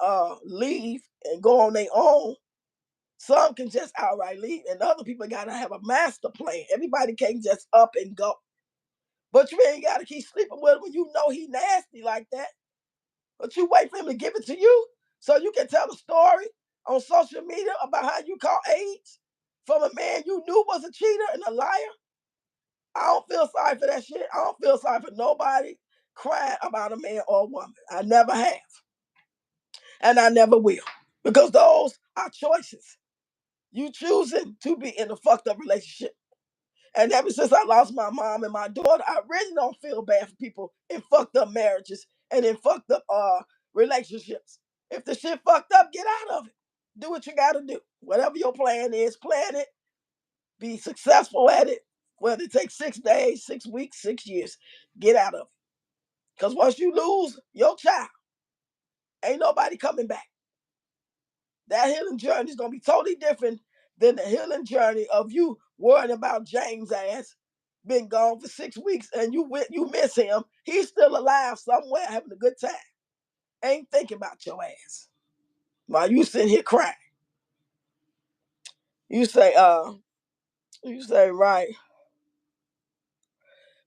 leave and go on their own. Some can just outright leave, and other people gotta have a master plan. Everybody can't just up and go. But you ain't gotta keep sleeping with him when you know he nasty like that. But you wait for him to give it to you so you can tell a story on social media about how you caught AIDS from a man you knew was a cheater and a liar. I don't feel sorry for that shit. I don't feel sorry for nobody crying about a man or a woman. I never have. And I never will. Because those are choices. You choosing to be in a fucked up relationship. And ever since I lost my mom and my daughter, I really don't feel bad for people in fucked up marriages and in fucked up relationships. If the shit fucked up, get out of it. Do what you gotta do. Whatever your plan is, plan it. Be successful at it. Whether it takes 6 days, 6 weeks, 6 years, get out of it. Because once you lose your child, ain't nobody coming back. That healing journey is gonna be totally different than the healing journey of you worrying about James' ass been gone for 6 weeks and you miss him. He's still alive somewhere having a good time. Ain't thinking about your ass while you sitting here crying. You say, right.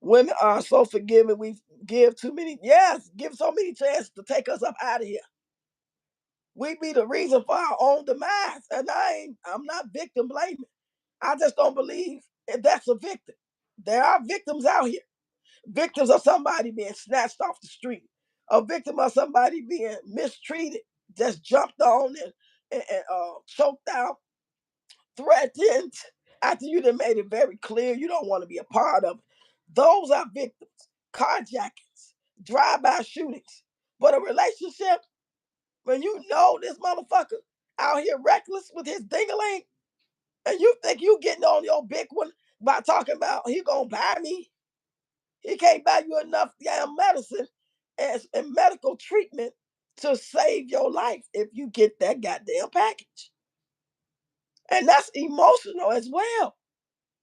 Women are so forgiving. We give too many, yes, give so many chances to take us up out of here. We be the reason for our own demise. And I'm not victim blaming. I just don't believe if that's a victim. There are victims out here. Victims of somebody being snatched off the street. A victim of somebody being mistreated, just jumped on and choked out, threatened after you done made it very clear you don't want to be a part of it. Those are victims. Carjackings, drive-by shootings. But a relationship, when you know this motherfucker out here reckless with his dingaling, and you think you getting on your big one by talking about he gonna buy me, he can't buy you enough damn medicine and medical treatment to save your life if you get that goddamn package. And that's emotional as well.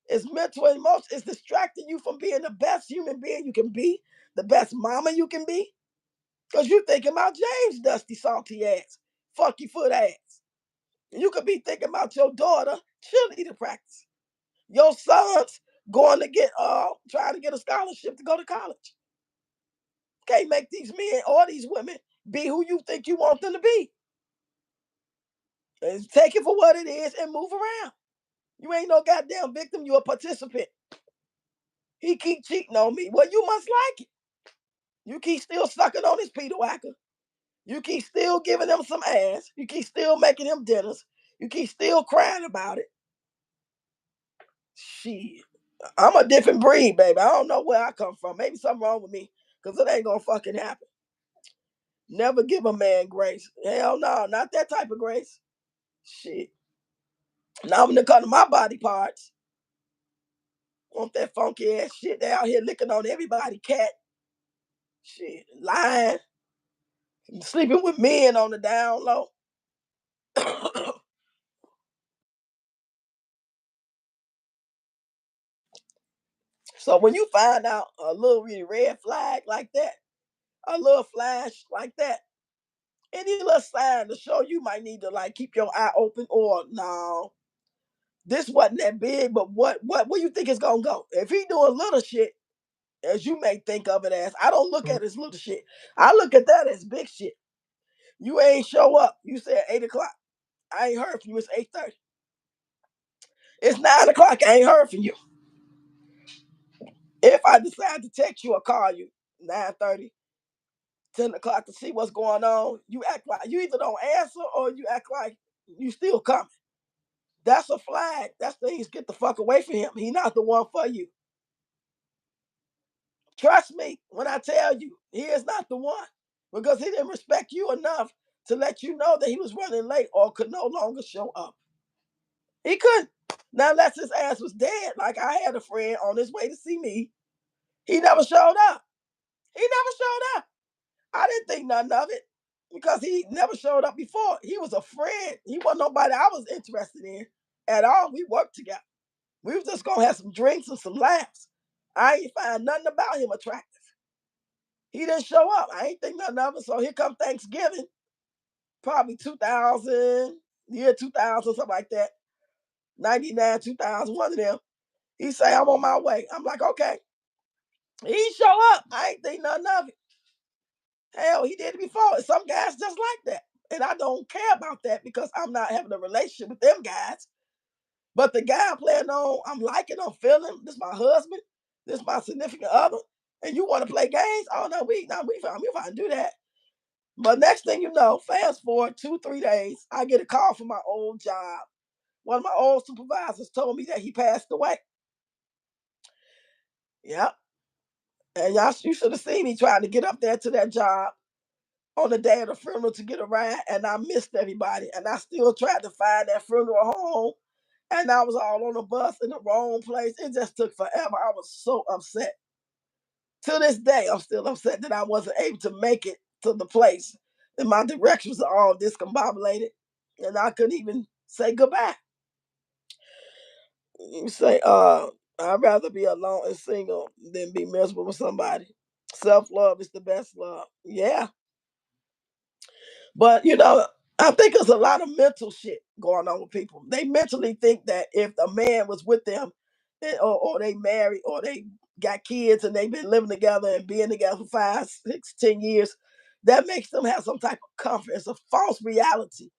It's mental and emotional. It's distracting you from being the best human being you can be, the best mama you can be. Because you thinking about James' dusty, salty ass, funky foot ass. You could be thinking about your daughter cheerleader practice, your sons going to get trying to get a scholarship to go to college. Can't make these men or these women be who you think you want them to be. Take it for what it is and move around. You ain't no goddamn victim. You a participant. He keep cheating on me. Well, you must like it. You keep still sucking on his Peter Whacker. You keep still giving him some ass. You keep still making him dinners. You keep still crying about it. Shit. I'm a different breed, baby. I don't know where I come from. Maybe something wrong with me. Because it ain't gonna fucking happen. Never give a man grace. Hell no, not that type of grace. Shit. Now when it comes to my body parts, want that funky ass shit. They out here licking on everybody, cat. Shit. Lying. Sleeping with men on the down low. So when you find out a little really red flag like that, a little flash like that, any little sign to show you might need to like keep your eye open or no, this wasn't that big, but what you think it's gonna go? If he doing little shit, as you may think of it as, I don't look at it as little shit. I look at that as big shit. You ain't show up. You said 8 o'clock. I ain't heard from you. It's 8:30. It's 9 o'clock. I ain't heard from you. If I decide to text you or call you 9:30, 10 o'clock to see what's going on, you act like you either don't answer or you act like you still coming. That's a flag. That's things get the fuck away from him. He not the one for you. Trust me when I tell you, he is not the one because he didn't respect you enough to let you know that he was running late or could no longer show up. He couldn't. Now, unless his ass was dead, like I had a friend on his way to see me, he never showed up. He never showed up. I didn't think nothing of it because he never showed up before. He was a friend. He wasn't nobody I was interested in at all. We worked together. We was just gonna have some drinks and some laughs. I ain't find nothing about him attractive. He didn't show up. I ain't think nothing of it. So here come Thanksgiving, probably 2000, year 2000, something like that. 99, 2000, one of them. He say, I'm on my way. I'm like, okay. He ain't show up. I ain't think nothing of it. Hell, he did it before. And some guys just like that. And I don't care about that because I'm not having a relationship with them guys. But the guy I'm planning on, I'm liking, I'm feeling. This is my husband. This is my significant other. And you want to play games? Oh no, we fine do that. But next thing you know, fast forward 2, 3 days, I get a call from my old job. One of my old supervisors told me that he passed away. Yep. And you should have seen me trying to get up there to that job on the day of the funeral to get a ride, and I missed everybody. And I still tried to find that funeral home, and I was all on the bus in the wrong place. It just took forever. I was so upset. To this day, I'm still upset that I wasn't able to make it to the place. And my directions are all discombobulated, and I couldn't even say goodbye. You say, I'd rather be alone and single than be miserable with somebody. Self love is the best love. Yeah. But I think there's a lot of mental shit going on with people. They mentally think that if a man was with them, or they married, or they got kids and they've been living together and being together for 5, 6, 10 years, that makes them have some type of comfort. It's a false reality.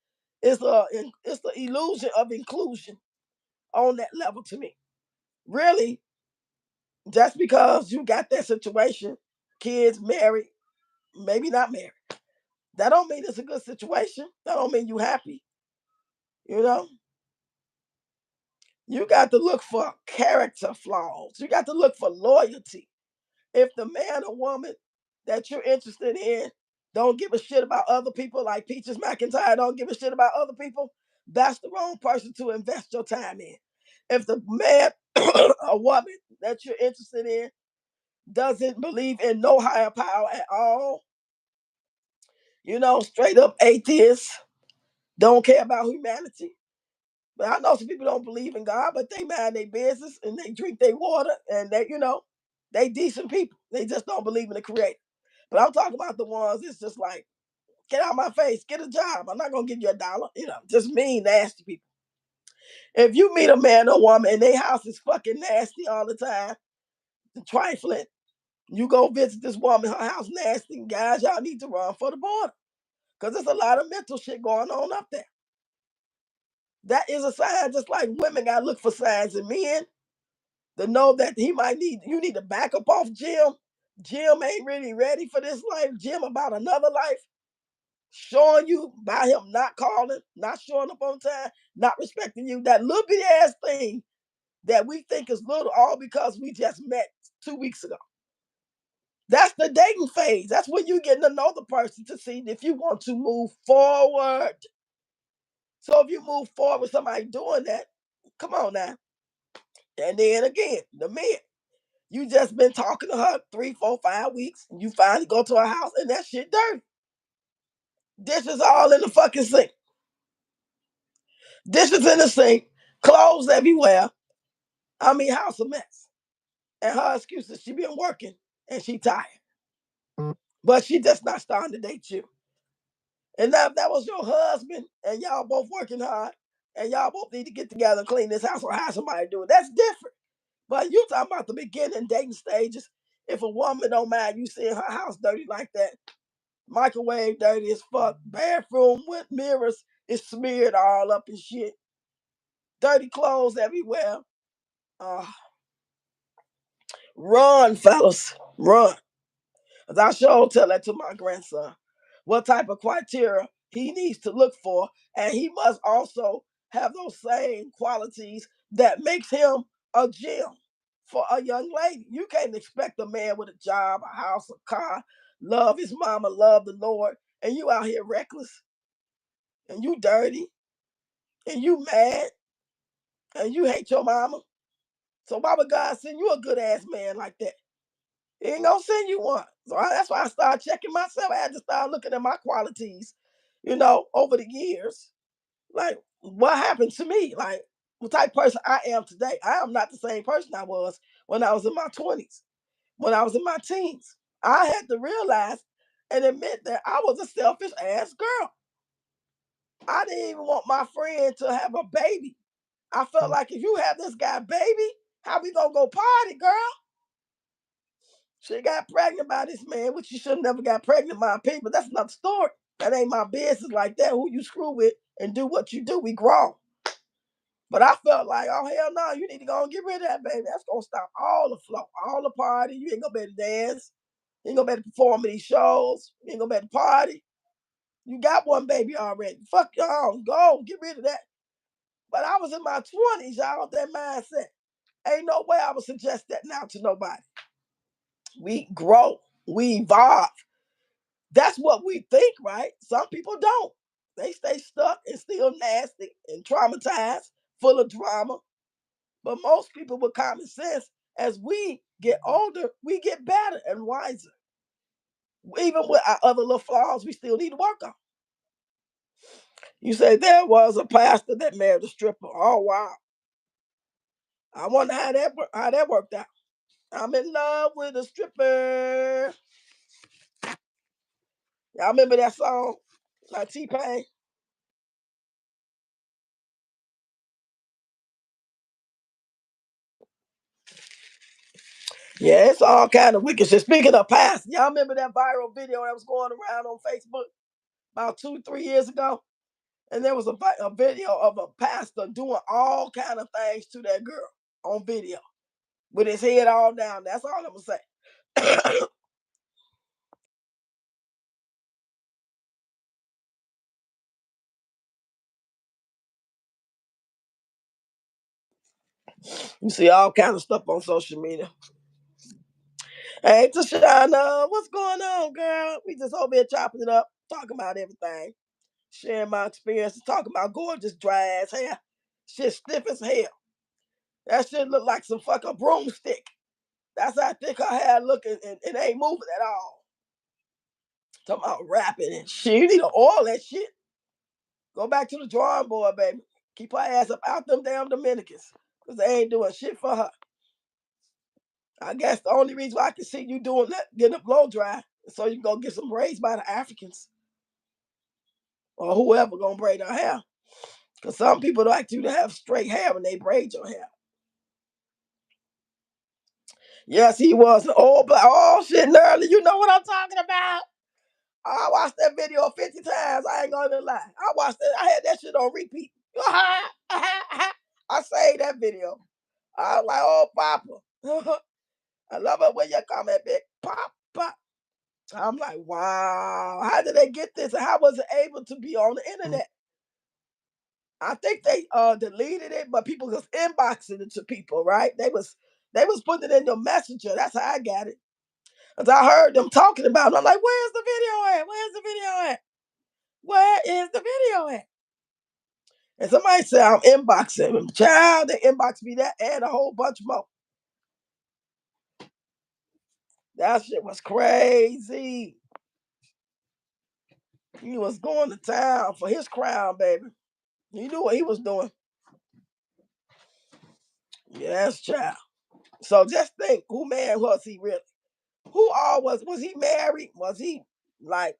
It's the illusion of inclusion on that level to me. Really, just because you got that situation, kids, married, maybe not married, that don't mean it's a good situation. That don't mean you happy. You know, you got to look for character flaws. You got to look for loyalty. If the man or woman that you're interested in don't give a shit about other people, like Peaches McIntyre don't give a shit about other people, that's the wrong person to invest your time in. If the man or woman that you're interested in doesn't believe in no higher power at all, straight up atheists, don't care about humanity. But I know some people don't believe in God, but they mind their business and they drink their water and they decent people. They just don't believe in the creator. But I'm talking about the ones it's just like, get out of my face, get a job. I'm not gonna give you $1. Just mean, nasty people. If you meet a man or woman and their house is fucking nasty all the time, trifling, you go visit this woman, her house nasty, guys, y'all need to run for the border. Because there's a lot of mental shit going on up there. That is a sign, just like women gotta look for signs in men to know that you need to back up off Jim. Jim ain't really ready for this life. Jim about another life. Showing you by him not calling, not showing up on time, not respecting you. That little bitty ass thing that we think is little, all because we just met 2 weeks ago. That's the dating phase. That's when you getting to know the person to see if you want to move forward. So if you move forward with somebody doing that, come on now. And then again, the men, you just been talking to her 3, 4, 5 weeks. And you finally go to her house and that shit dirty. Dishes all in the fucking sink. Dishes in the sink, clothes everywhere. I mean, house a mess. And her excuse is she been working and she tired. But she just not starting to date you. And now if that was your husband and y'all both working hard and y'all both need to get together and clean this house or have somebody do it, that's different. But you talking about the beginning dating stages. If a woman don't mind you seeing her house dirty like that, microwave dirty as fuck, bathroom with mirrors is smeared all up and shit, dirty clothes everywhere. Uh, Run, fellas, run. As I sure tell that to my grandson, what type of criteria he needs to look for, and he must also have those same qualities that makes him a gem for a young lady. You can't expect a man with a job, a house, a car, love his mama, love the Lord, and you out here reckless, and you dirty, and you mad, and you hate your mama. So why would God send you a good ass man like that? He ain't gonna send you one. So that's why I started checking myself. I had to start looking at my qualities, over the years. Like, what happened to me? Like, what type of person I am today? I am not the same person I was when I was in my 20s, when I was in my teens. I had to realize and admit that I was a selfish ass girl. I didn't even want my friend to have a baby. I felt like if you have this guy baby, how we gonna go party, girl? She got pregnant by this man, which she should have never got pregnant, in my opinion, but that's another story. That ain't my business like that. Who you screw with and do what you do, we grown. But I felt like, oh, hell no, you need to go and get rid of that baby. That's going to stop all the flow, all the party. You ain't going to be able to dance. You ain't going to be able to perform in these shows. You ain't going to be able to party. You got one baby already. Fuck y'all. Go, get rid of that. But I was in my 20s, y'all, with that mindset. Ain't no way I would suggest that now to nobody. We grow. We evolve. That's what we think, right? Some people don't. They stay stuck and still nasty and traumatized, full of drama. But most people with common sense, as we get older, we get better and wiser. Even with our other little flaws, we still need to work on. You say there was a pastor that married a stripper. Oh wow! I wonder how that worked out. I'm in love with a stripper. Y'all remember that song, like T-Pain? Yeah, it's all kind of wicked shit. Speaking of past, y'all remember that viral video that was going around on Facebook about 2, 3 years ago? And there was a video of a pastor doing all kind of things to that girl on video with his head all down. That's all I'm gonna say. You see all kind of stuff on social media. Hey, Tashana, what's going on, girl? We just over here chopping it up, talking about everything, sharing my experiences, talking about gorgeous dry ass hair. Shit stiff as hell. That shit look like some fucking broomstick. That's how thick her hair looking, and it ain't moving at all. Talking about rapping and shit. You need to oil that shit. Go back to the drawing board, baby. Keep her ass up out them damn Dominicans. Because they ain't doing shit for her. I guess the only reason why I can see you doing that, getting a blow dry, is so you can go get some braids by the Africans. Or whoever gonna braid her hair. Because some people like you to have straight hair when they braid your hair. Yes, he was an old black. Oh shit, Nerly, you know what I'm talking about? I watched that video 50 times. I ain't gonna lie. I watched it. I had that shit on repeat. I saved that video. I was like, oh, Papa. I love it when you come at big Papa. I'm like, wow. How did they get this? And how was it able to be on the internet? I think they deleted it, but people was inboxing it to people, right? They was putting it in the messenger. That's how I got it. Cause I heard them talking about it. I'm like, where's the video at? Where's the video at? Where is the video at? And somebody said I'm inboxing them. Child, they inboxed me that and a whole bunch more. That shit was crazy. He was going to town for his crown, baby. He knew what he was doing. Yes, child. So just think, who man was he really? Who all was he married? Was he like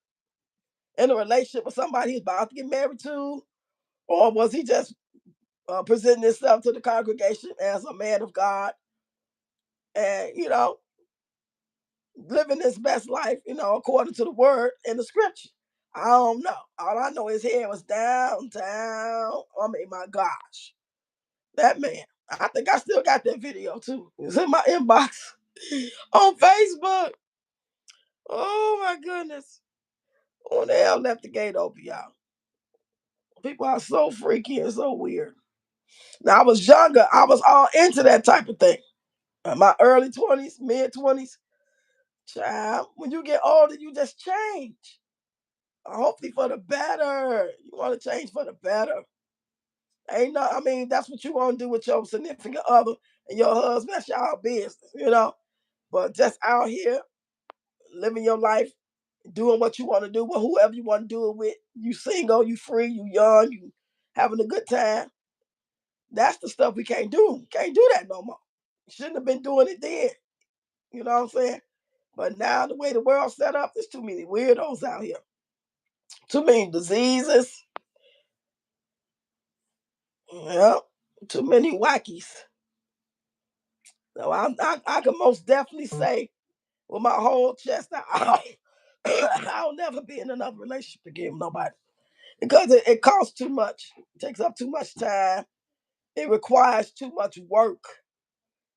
in a relationship with somebody he's about to get married to? Or was he just presenting himself to the congregation as a man of God and, living his best life, according to the word and the scripture? I don't know. All I know his head was downtown. I mean, my gosh. That man. I think I still got that video too. It's in my inbox on Facebook. Oh my goodness. Oh, the hell left the gate open, y'all. People are so freaky and so weird. Now I was younger. I was all into that type of thing. In my early 20s, mid 20s. Child, when you get older, you just change. Hopefully for the better. You want to change for the better. Ain't no, I mean, that's what you want to do with your significant other and your husband. That's y'all business. But just out here living your life, doing what you want to do with whoever you want to do it with. You single, you free, you young, you having a good time. That's the stuff we can't do. Can't do that no more. Shouldn't have been doing it then. You know what I'm saying? But now the way the world's set up, there's too many weirdos out here. Too many diseases. Yeah. Too many wackies. So I can most definitely say with my whole chest out, I'll never be in another relationship again with nobody. Because it costs too much. It takes up too much time. It requires too much work.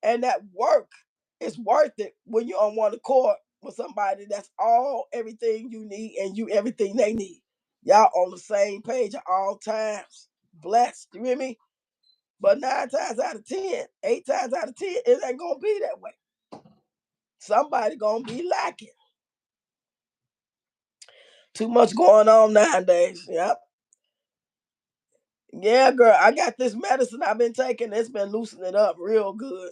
And that work is worth it when you're on one accord with somebody that's all everything you need and you everything they need. Y'all on the same page at all times. Blessed. You hear me? But 9 times out of 10, 8 times out of 10, it ain't gonna be that way. Somebody gonna be lacking. Too much going on nowadays. Yep. Yeah, girl. I got this medicine I've been taking. It's been loosening it up real good.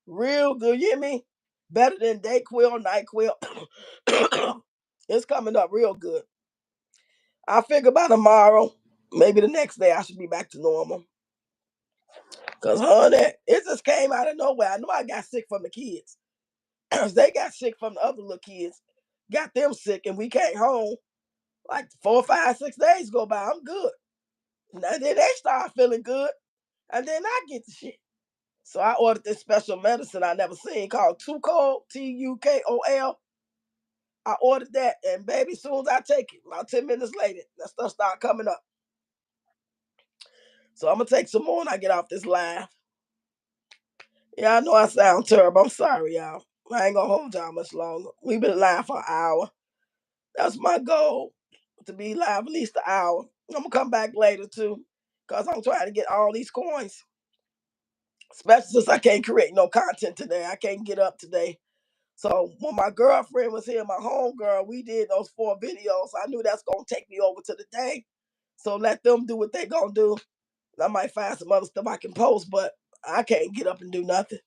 Real good. You hear me? Better than Dayquil, NyQuil. It's coming up real good. I figure by tomorrow, maybe the next day, I should be back to normal. Cause honey, it just came out of nowhere. I know I got sick from the kids. They got sick from the other little kids. Got them sick, and we came home like 4, 5, 6 days go by. I'm good. And then they start feeling good, and then I get the shit. So I ordered this special medicine I never seen called Tucol, Tukol. I ordered that, and baby, as soon as I take it, about 10 minutes later, that stuff start coming up. So I'm gonna take some more when I get off this live. Yeah, I know I sound terrible. I'm sorry, y'all. I ain't gonna hold y'all much longer. We've been live for an hour. That's my goal, to be live at least an hour. I'm gonna come back later too, cause I'm trying to get all these coins. Especially since I can't create no content today. I can't get up today. So when my girlfriend was here, my home girl, we did those 4 videos. I knew that's gonna take me over to the day. So let them do what they gonna do. I might find some other stuff I can post, but I can't get up and do nothing.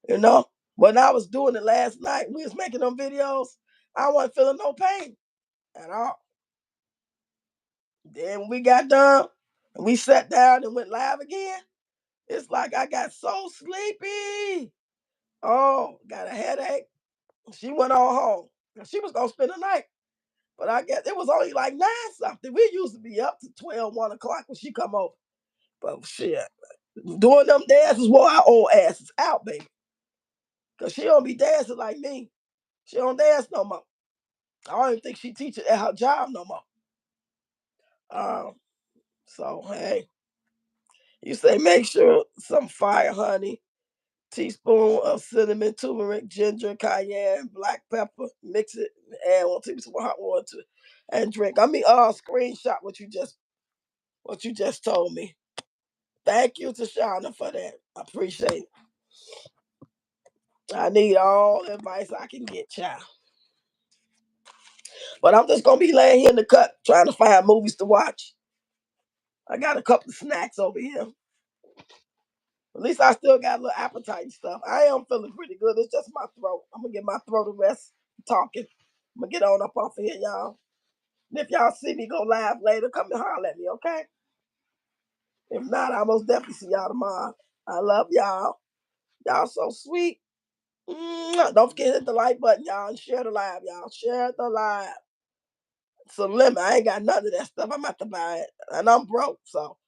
You know? When I was doing it last night, we was making them videos. I wasn't feeling no pain at all. Then when we got done, and we sat down and went live again, it's like I got so sleepy. Oh, got a headache. She went on home. She was gonna spend the night. But I guess it was only like 9 something. We used to be up to 12, 1 o'clock when she come over. But shit, doing them dances wore our old asses out, baby. Cause she don't be dancing like me. She don't dance no more. I don't even think she teaches at her job no more. Um, so hey, you say make sure some fire honey, teaspoon of cinnamon, turmeric, ginger, cayenne, black pepper, mix it, and 1 teaspoon hot water to it, and drink. I mean, screenshot what you just told me. Thank you, Tashana, for that. I appreciate it. I need all the advice I can get, child. But I'm just gonna be laying here in the cut trying to find movies to watch. I got a couple of snacks over here. At least I still got a little appetite and stuff. I am feeling pretty good. It's just my throat. I'm gonna get my throat a rest talking. I'm gonna get on up off of here, y'all. And if y'all see me go live later, come and holler at me, okay? If not, I'll most definitely see y'all tomorrow. I love y'all. Y'all so sweet. Mwah. Don't forget to hit the like button, y'all, and share the live, y'all. Share the live. It's a limit. I ain't got none of that stuff. I'm about to buy it. And I'm broke, so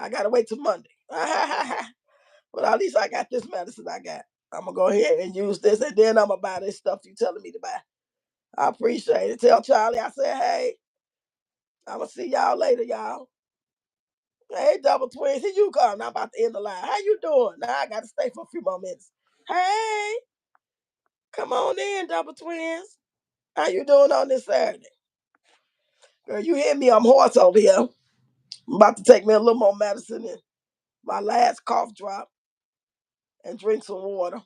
I gotta wait till Monday. But at least I got this medicine I got. I'm gonna go ahead and use this, and then I'm gonna buy this stuff you telling me to buy. I appreciate it. Tell Charlie I said, hey, I'm gonna see y'all later, y'all. Hey, double twins, here you come. I'm about to end the line. How you doing? Now I gotta stay for a few more minutes. Hey, come on in, double twins. How you doing on this Saturday? Girl, you hear me? I'm hoarse over here. I'm about to take me a little more medicine and my last cough drop and drink some water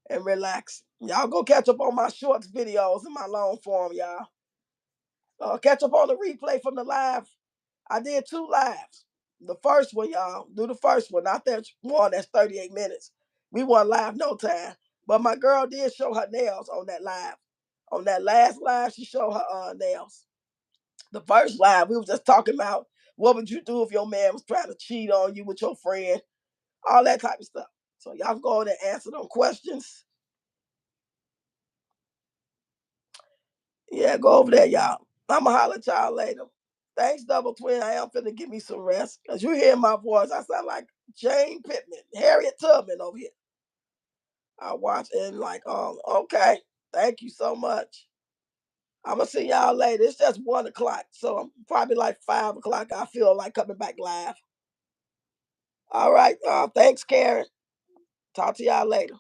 and relax. Y'all go catch up on my shorts videos and my long form, y'all. Catch up on the replay from the live. I did 2 lives. The first one, y'all, do the first one, not that one that's 38 minutes. We weren't live no time. But my girl did show her nails on that live. On that last live, she showed her nails. The first live, we was just talking about what would you do if your man was trying to cheat on you with your friend, all that type of stuff. So y'all go in and answer them questions. Yeah, go over there, y'all. I'ma holler at y'all later. Thanks, double twin. I am finna give me some rest. Cause you hear my voice. I sound like Jane Pittman, Harriet Tubman over here. I watch and like, okay. Thank you so much. I'm gonna see y'all later. It's just 1 o'clock. So I'm probably like 5 o'clock. I feel like coming back live. All right. Thanks, Karen. Talk to y'all later.